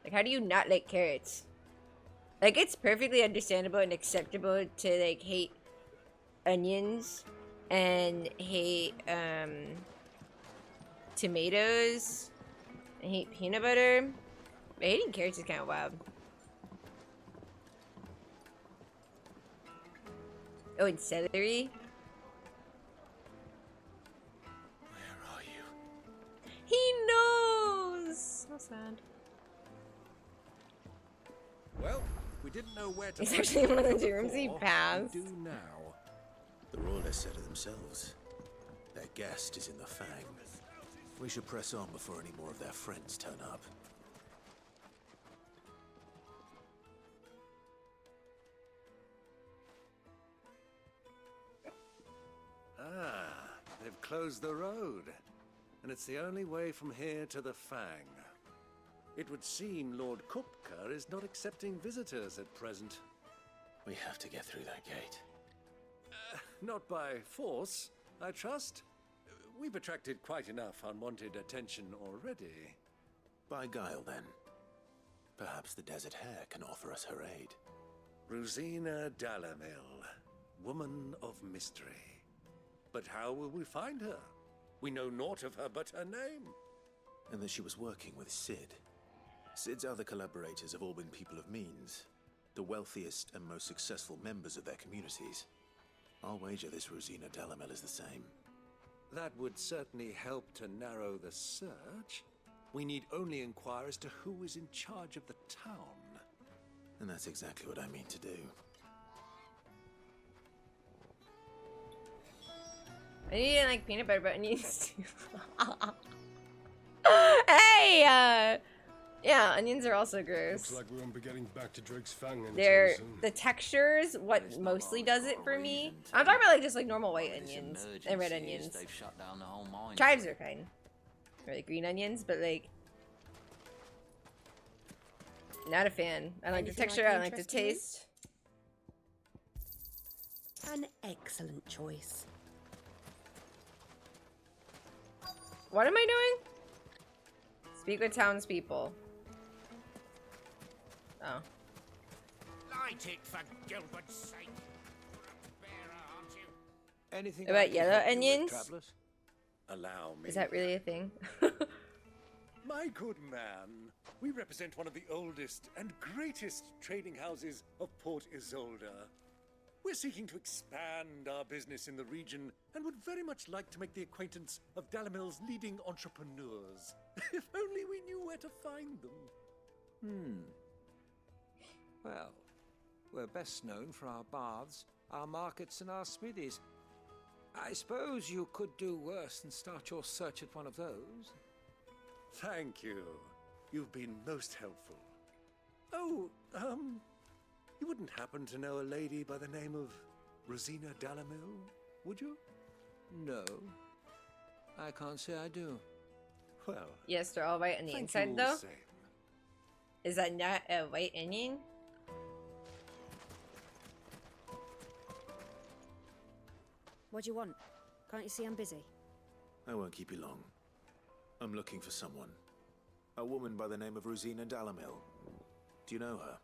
Like, how do you not like carrots? Like, it's perfectly understandable and acceptable to, like, hate onions and hate, tomatoes and hate peanut butter. But hating carrots is kind of wild. Oh, and celery. Where are you? He knows! So sad. Well, we didn't know where to. It's actually one of the two rooms he before. passed. We do now. The Royalists said it themselves. Their guest is in the Fang. We should press on before any more of their friends turn up. Ah, they've closed the road. And it's the only way from here to the Fang. It would seem Lord Kupka is not accepting visitors at present. We have to get through that gate. Not by force, I trust. We've attracted quite enough unwanted attention already. By guile, then. Perhaps the Desert Hare can offer us her aid. Rosina Dalamil, woman of mystery. But how will we find her? We know naught of her but her name. And that she was working with Sid. Sid's other collaborators have all been people of means, the wealthiest and most successful members of their communities. I'll wager this Rosina Dalamel is the same. That would certainly help to narrow the search. We need only inquire as to who is in charge of the town. And that's exactly what I mean to do. I need like peanut butter, but onions too. Hey, Yeah, onions are also gross. Looks like we won't be getting back to Drake's Fang anytime They're soon. the textures what mostly does it for me. I'm talking about like just like normal white onions and red onions. They've shut down the whole mine. Chives are fine. Or like green onions, but like not a fan. I like the texture, I like the taste. An excellent choice. What am I doing? Speak with townspeople. Oh. Light it for Gilbert's sake. Bearer, aren't you? Anything About I can yellow help you with, onions? travelers? Allow me. Is that really a thing? My good man, we represent one of the oldest and greatest trading houses of Port Isolde. We're seeking to expand our business in the region and would very much like to make the acquaintance of Dalamil's leading entrepreneurs. If only we knew where to find them. Well, we're best known for our baths, our markets, and our smithies. I suppose you could do worse than start your search at one of those. Thank you. You've been most helpful. Oh, you wouldn't happen to know a lady by the name of Rosina Dalamil, would you? No, I can't say I do. Well, yes, they're all white on the thank inside you all though. the same. Is that not a white onion? What do you want? Can't you see I'm busy? I won't keep you long. I'm looking for someone. A woman by the name of Rosina Dalamil. Do you know her?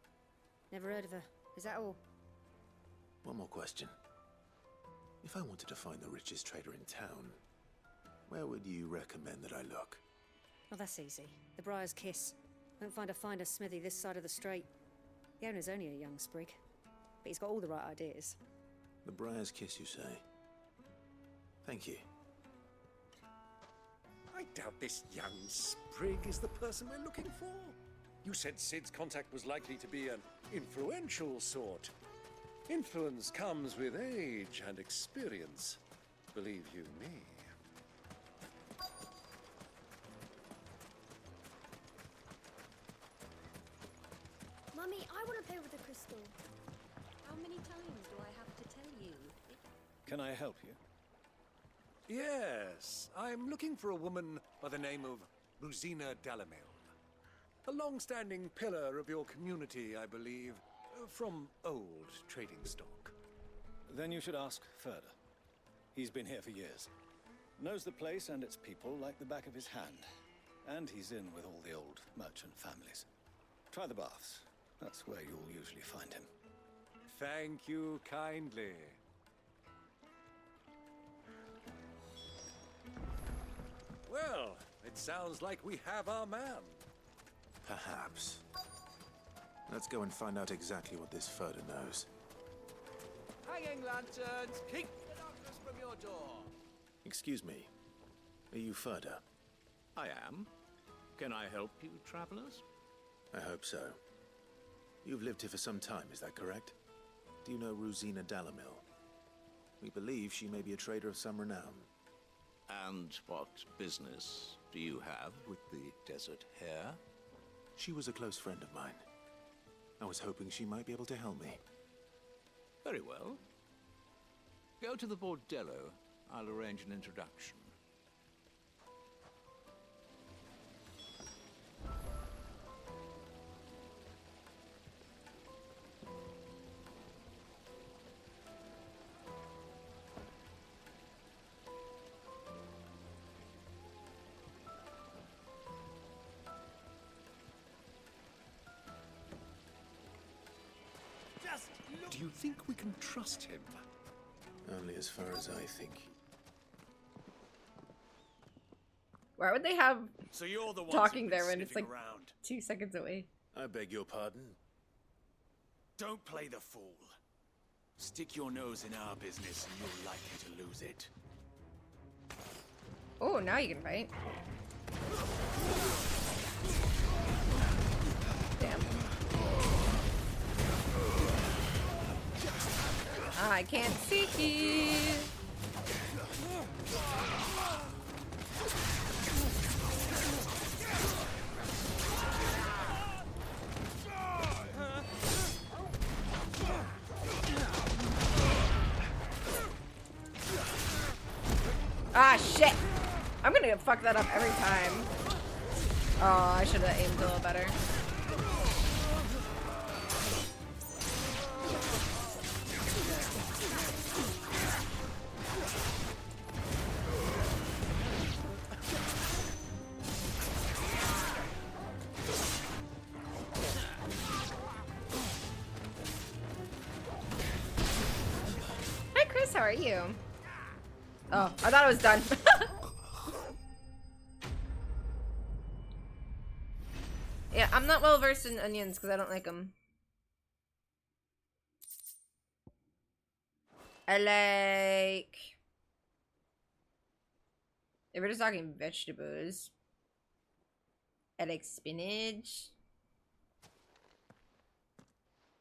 Never heard of her. Is that all? One more question. If I wanted to find the richest trader in town, where would you recommend that I look? Oh, that's easy. The Briar's Kiss. Won't find a finer smithy this side of the strait. The owner's only a young sprig, but he's got all the right ideas. The Briar's Kiss, you say? Thank you. I doubt this young sprig is the person we're looking for. You said Sid's contact was likely to be an influential sort. Influence comes with age and experience, believe you me. Mummy, I want to play with the crystal. How many times do I have to tell you? Can I help you? Yes, I'm looking for a woman by the name of Rosina Dalamil. A long-standing pillar of your community, I believe, from old trading stock. Then you should ask further. He's been here for years. Knows the place and its people like the back of his hand. And he's in with all the old merchant families. Try the baths. That's where you'll usually find him. Thank you kindly. Well, it sounds like we have our man. Perhaps. Let's go and find out exactly what this Furder knows. Hanging lanterns, keep the darkness from your door. Excuse me. Are you Furder? I am. Can I help you, travelers? I hope so. You've lived here for some time, is that correct? Do you know Rosina Dalamil? We believe she may be a trader of some renown. And what business do you have with the desert hare? She was a close friend of mine. I was hoping she might be able to help me. Very well. Go to the bordello. I'll arrange an introduction. Do you think we can trust him? Only as far as I think. Why would they have So you're the one talking there when it's like around. 2 seconds away? I beg your pardon? Don't play the fool. Stick your nose in our business and you're likely to lose it. Oh, now you can fight. Damn. I can't see. Ah, shit! I'm gonna fuck that up every time. Oh, I should have aimed a little better. Hi, Chris. How are you? Oh, I thought it was done. Yeah, I'm not well versed in onions because I don't like them. I like... If we're just talking vegetables, I like spinach.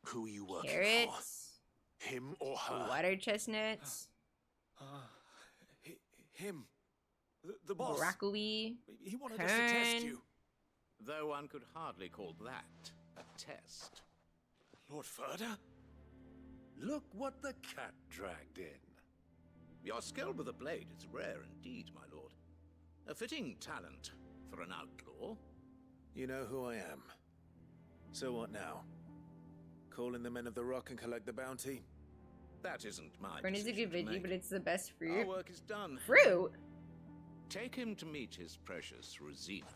Who are you working Carrots. for? Him or her? Water chestnuts. Him. The boss. Broccoli. He wanted us to test you. Though one could hardly call that a test. Lord Furder? Look what the cat dragged in. Your skill with the blade is rare indeed, my lord. A fitting talent for an outlaw. You know who I am. So what now? Call in the Men of the Rock and collect the bounty? That isn't my Corn is a good veggie, but it's the best fruit. Our work is done. Fruit? Take him to meet his precious Rosina.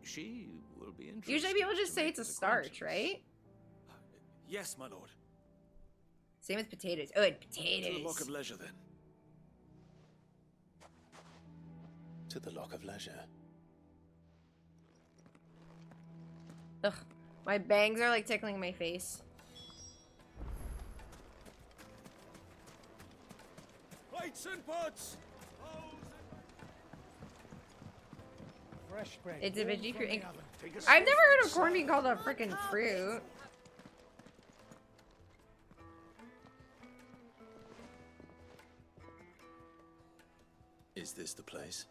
She will be interested. Usually people just say it's a starch, right? Yes, my lord. Same with potatoes. Oh, and To the Lock of potatoes. Leisure, then. To the Lock of Leisure. Ugh. My bangs are like tickling my face. Plates and pots! Fresh bread. It's a warm veggie from fruit. the And... oven. I've never heard of corn being called a freaking fruit. Is this the place?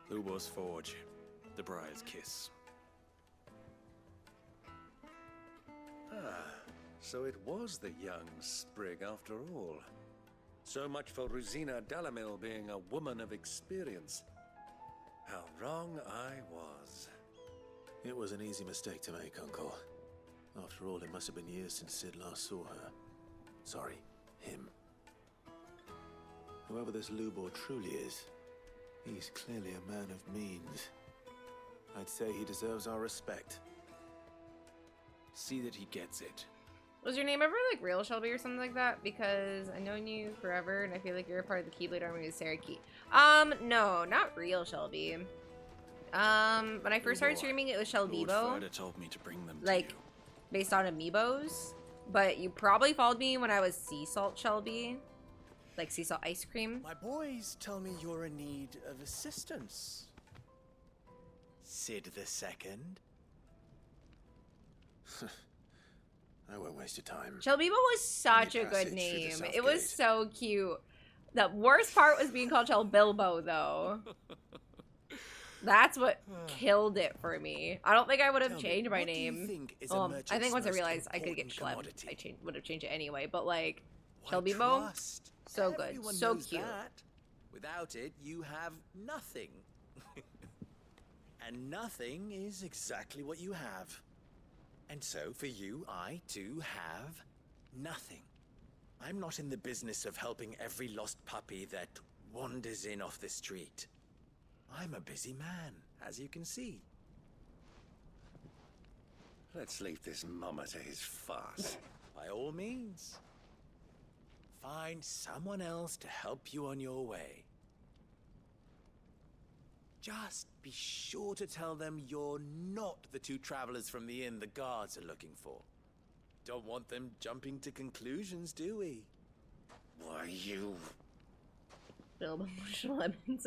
Lubo's Forge. The Briar's Kiss. Ah, so it was the young sprig after all. So much for Rosina Dalamil being a woman of experience. How wrong I was. It was an easy mistake to make, Uncle. After all, it must have been years since Sid last saw her. Sorry, him. Whoever this Lubor truly is, he's clearly a man of means. I'd say he deserves our respect. See that he gets it. Was your name ever like Real Shelby or something like that? Because I've known you forever and I feel like you're a part of the Keyblade Army with Sarah Key. No, not Real Shelby. When I first started streaming, it was Shelbivo. Lord Furder told me to bring them Like, to you. based on amiibos. But you probably followed me when I was Sea Salt Shelby. Like sea salt ice cream. My boys tell me you're in need of assistance. Sid the Second. I won't waste your time. Shelbivo was such a good name. It was so cute. The worst part was being called Shelbilbo, though. That's what killed it for me. I don't think I would have changed my name. I think once I realized I could get schlepped, I would have changed it anyway. But like, Shelbivo, so good, Everyone so knows cute. that. Without it, you have nothing. And nothing is exactly what you have. And so, for you, I too have nothing. I'm not in the business of helping every lost puppy that wanders in off the street. I'm a busy man, as you can see. Let's leave this mummer to his farce. By all means. Find someone else to help you on your way. Just be sure to tell them you're not the two travelers from the inn the guards are looking for. Don't want them jumping to conclusions, do we? Why, you... Bilbo Schlemons.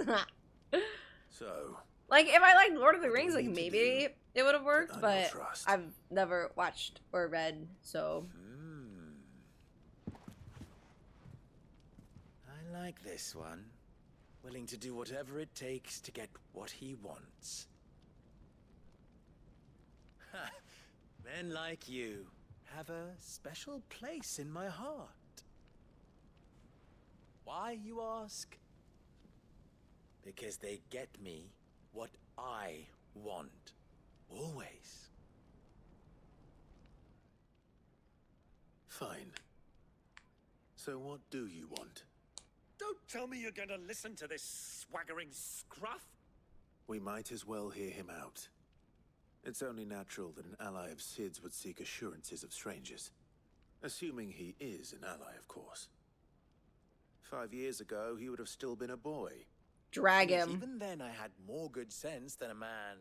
So... Like, if I liked Lord of the Rings, like, maybe it would have worked, but trust. I've never watched or read, so... I like this one. Willing to do whatever it takes to get what he wants. Ha! Men like you have a special place in my heart. Why, you ask? Because they get me what I want. Always. Fine. So what do you want? Don't tell me you're going to listen to this swaggering scruff. We might as well hear him out. It's only natural that an ally of Sid's would seek assurances of strangers. Assuming he is an ally, of course. 5 years ago, he would have still been a boy. Drag Yes, him. even then, I had more good sense than a man,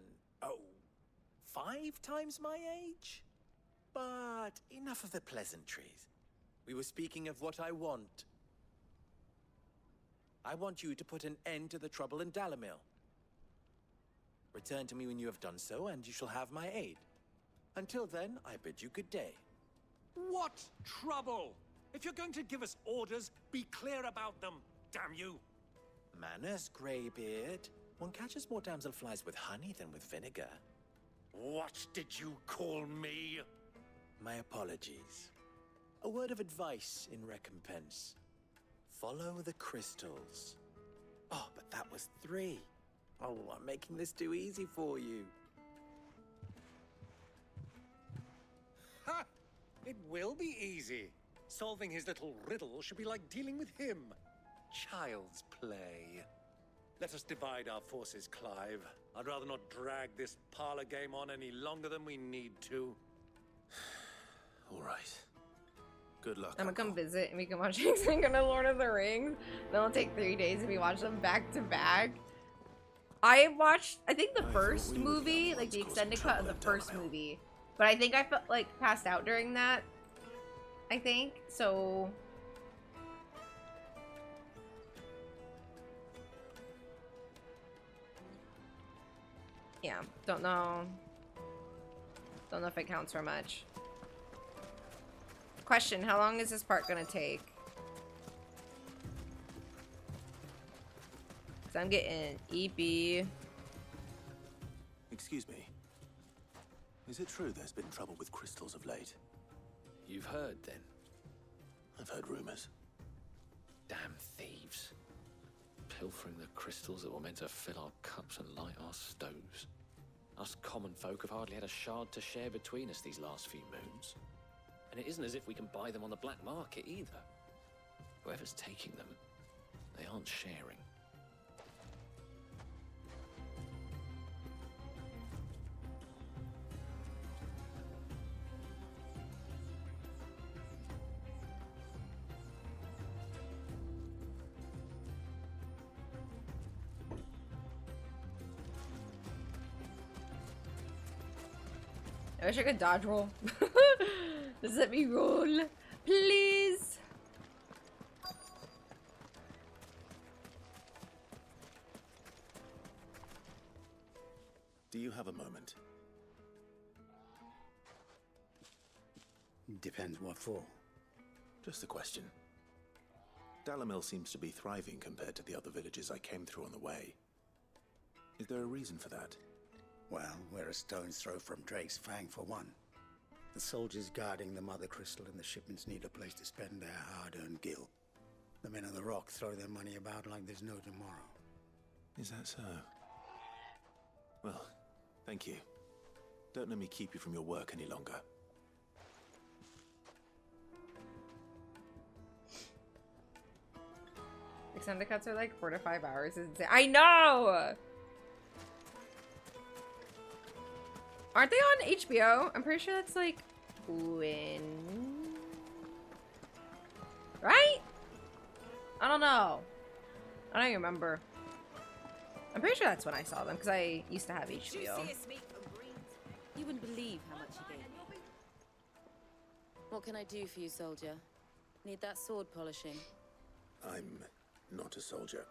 5 times my age? But enough of the pleasantries. We were speaking of what I want. I want you to put an end to the trouble in Dalamil. Return to me when you have done so, and you shall have my aid. Until then, I bid you good day. What trouble? If you're going to give us orders, be clear about them, damn you. Manners, Greybeard. One catches more damselflies with honey than with vinegar. What did you call me? My apologies. A word of advice in recompense. Follow the crystals. Oh, but that was 3. Oh, I'm making this too easy for you. Ha! It will be easy. Solving his little riddle should be like dealing with him. Child's play. Let us divide our forces, Clive. I'd rather not drag this parlor game on any longer than we need to. All right. Good luck. I'm gonna come visit and we can watch Sync on Lord of the Rings. Then it'll take 3 days if we watch them back to back. I watched, I think the first movie, like the extended cut of the first movie, but I think I felt like passed out during that. I think so. Yeah, don't know. Don't know if it counts for much. Question, how long is this part gonna take? So I'm getting EP. Excuse me. Is it true there's been trouble with crystals of late? You've heard, then? I've heard rumors. Damn thieves. Pilfering the crystals that were meant to fill our cups and light our stoves. Us common folk have hardly had a shard to share between us these last few moons. And it isn't as if we can buy them on the black market either. Whoever's taking them, they aren't sharing. I wish I could dodge roll. Just let me roll, please. Do you have a moment? Depends what for. Just a question. Dalamil seems to be thriving compared to the other villages I came through on the way. Is there a reason for that? Well, we're a stone's throw from Drake's Fang for one. The soldiers guarding the Mother Crystal and the shipments need a place to spend their hard-earned gil. The men of the Rock throw their money about like there's no tomorrow. Is that so? Well, thank you. Don't let me keep you from your work any longer. Extended cuts are like 4 to 5 hours. It's insane. I know! Aren't they on HBO? I'm pretty sure that's like when, right? I don't know. I don't even remember. I'm pretty sure that's when I saw them because I used to have HBO. You wouldn't believe how much he gave me. What can I do for you, soldier? Need that sword polishing? I'm not a soldier.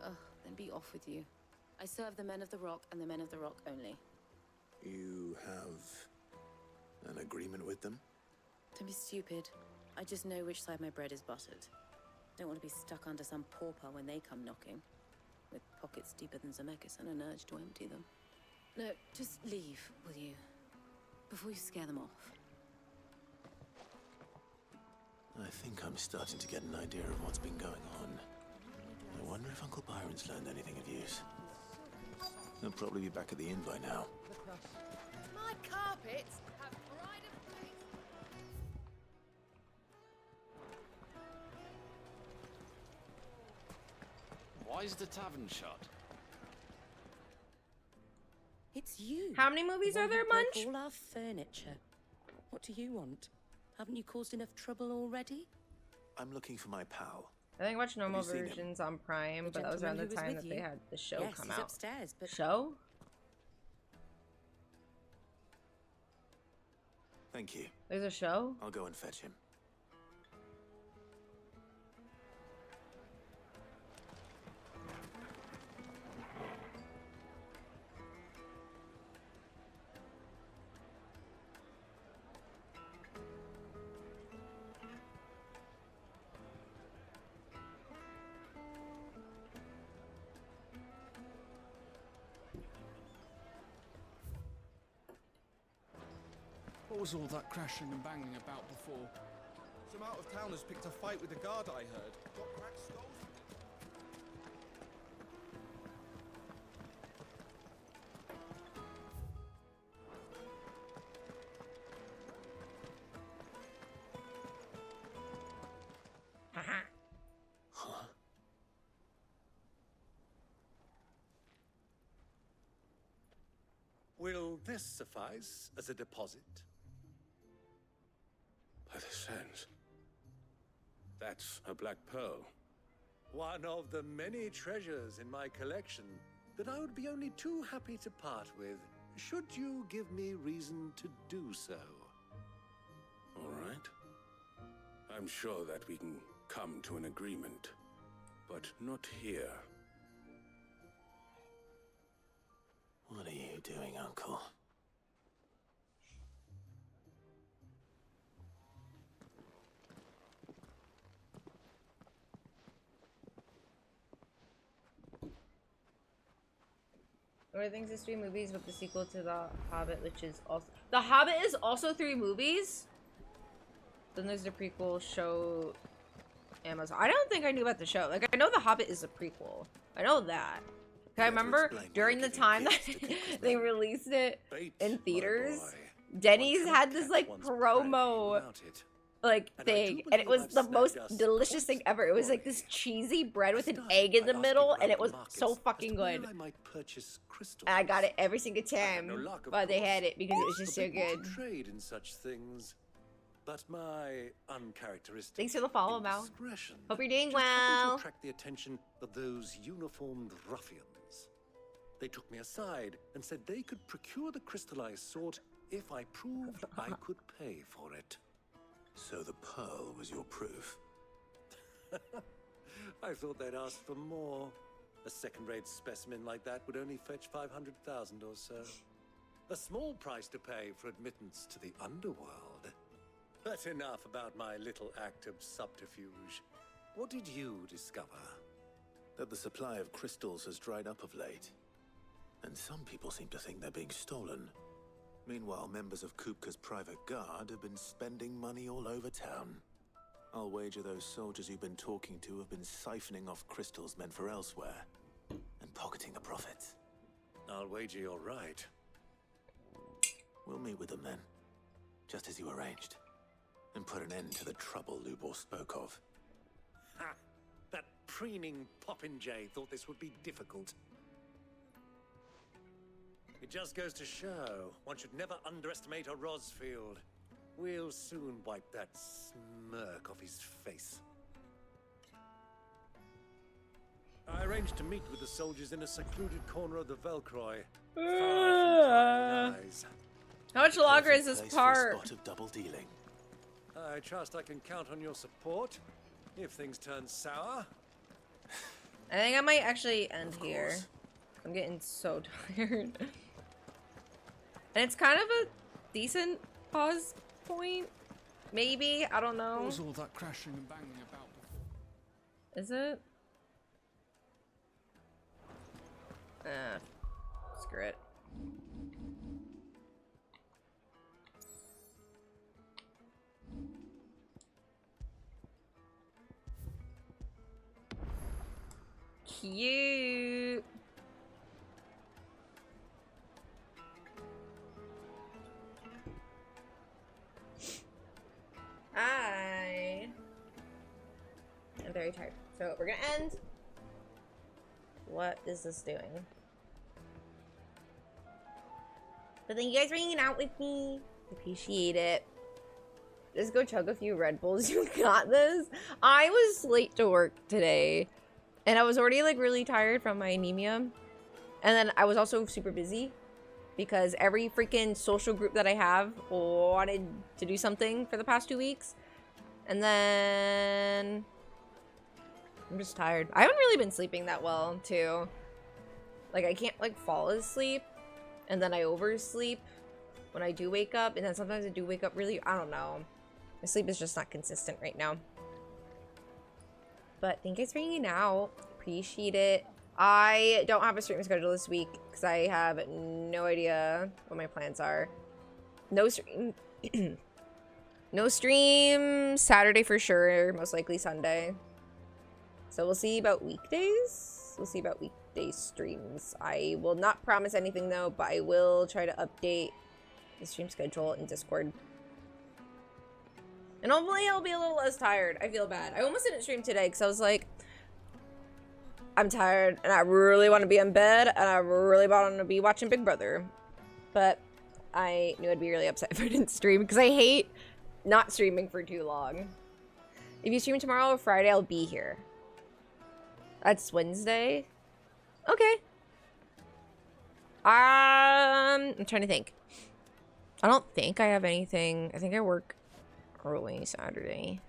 Ugh, then be off with you. I serve the men of the Rock and the men of the Rock only. You have an agreement with them? Don't be stupid. I just know which side my bread is buttered. Don't want to be stuck under some pauper when they come knocking. With pockets deeper than Zemeckis and an urge to empty them. No, just leave, will you? Before you scare them off. I think I'm starting to get an idea of what's been going on. I wonder if Uncle Byron's learned anything of use. He'll probably be back at the inn by now. My carpets have pride of place. Why is the tavern shut? It's you. How many movies The are one there, who broke Munch? all our furniture. What do you want? Haven't you caused enough trouble already? I'm looking for my pal. I think I watched normal Have you seen him? versions on Prime, The but that was around the gentleman who was time with that they you? had the show Yes, come he's out. upstairs, but Show? Thank you. There's a show? I'll go and fetch him. What was all that crashing and banging about before? Some out-of-towners picked a fight with the guard, I heard. Got cracked skulls. Huh? Will this suffice as a deposit? By the sands. That's a black pearl. One of the many treasures in my collection that I would be only too happy to part with, should you give me reason to do so. All right. I'm sure that we can come to an agreement, but not here. What are you doing, Uncle? Or things is 3 movies with the sequel to The Hobbit, which is also... The Hobbit is also 3 movies? Then there's the prequel show... Amazon. I don't think I knew about the show. Like, I know The Hobbit is a prequel. I know that. I remember during the time that they released it in theaters, Denny's had this, like, promo... like thing, and it was the most delicious thing ever. It was like this cheesy bread with an egg in the middle, and it was so fucking good. And I got it every single time, but they had it because it was just so good. Trade in such things, but my uncharacteristic. Thanks for the follow, Mal. indiscretion Hope you're doing just happened well. to attract the attention of those uniformed ruffians. They took me aside and said they could procure the crystal I sought if I proved I could pay for it. So the pearl was your proof? I thought they'd ask for more. A second-rate specimen like that would only fetch 500,000 or so. A small price to pay for admittance to the underworld. But enough about my little act of subterfuge. What did you discover? That the supply of crystals has dried up of late. And some people seem to think they're being stolen. Meanwhile, members of Kupka's private guard have been spending money all over town. I'll wager those soldiers you've been talking to have been siphoning off crystals meant for elsewhere, and pocketing the profits. I'll wager you're right. We'll meet with them then, just as you arranged, and put an end to the trouble Lubor spoke of. Ha! That preening popinjay thought this would be difficult. It just goes to show, one should never underestimate a Rosfield. We'll soon wipe that smirk off his face. I arranged to meet with the soldiers in a secluded corner of the Velcroy. Far from prying eyes. How much longer is this Place for a part? spot of double dealing. I trust I can count on your support if things turn sour. I think I might actually end here. I'm getting so tired. And it's kind of a decent pause point. Maybe. I don't know. What was all that crashing and banging about before? Is it? Screw it. cute. I am very tired. So we're gonna end. What is this doing? But thank you guys for hanging out with me. Appreciate it. Just go chug a few Red Bulls. You got this. I was late to work today. And I was already like really tired from my anemia. And then I was also super busy. Because every freaking social group that I have wanted to do something for the past 2 weeks. And then I'm just tired. I haven't really been sleeping that well too. Like I can't like fall asleep. And then I oversleep when I do wake up. And then sometimes I do wake up really, I don't know. My sleep is just not consistent right now. But thank you guys for hanging out. Appreciate it. I don't have a stream schedule this week because I have no idea what my plans are. No stream. No stream Saturday for sure. Most likely Sunday. So we'll see about weekdays. We'll see about weekday streams. I will not promise anything though, but I will try to update the stream schedule in Discord. And hopefully I'll be a little less tired. I feel bad. I almost didn't stream today because I was like, I'm tired and I really want to be in bed and I really want to be watching Big Brother. But I knew I'd be really upset if I didn't stream because I hate not streaming for too long. If you stream tomorrow or Friday, I'll be here. That's Wednesday. Okay. I'm trying to think. I don't think I have anything. I think I work early Saturday.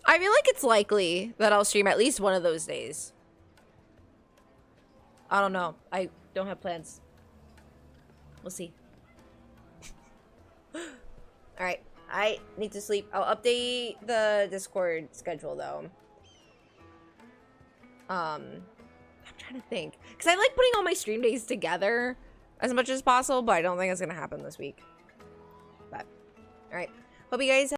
I feel like it's likely that I'll stream at least one of those days. I don't know. I don't have plans. We'll see. Alright. I need to sleep. I'll update the Discord schedule though. I'm trying to think. Because I like putting all my stream days together as much as possible, but I don't think it's going to happen this week. But, alright. Hope you guys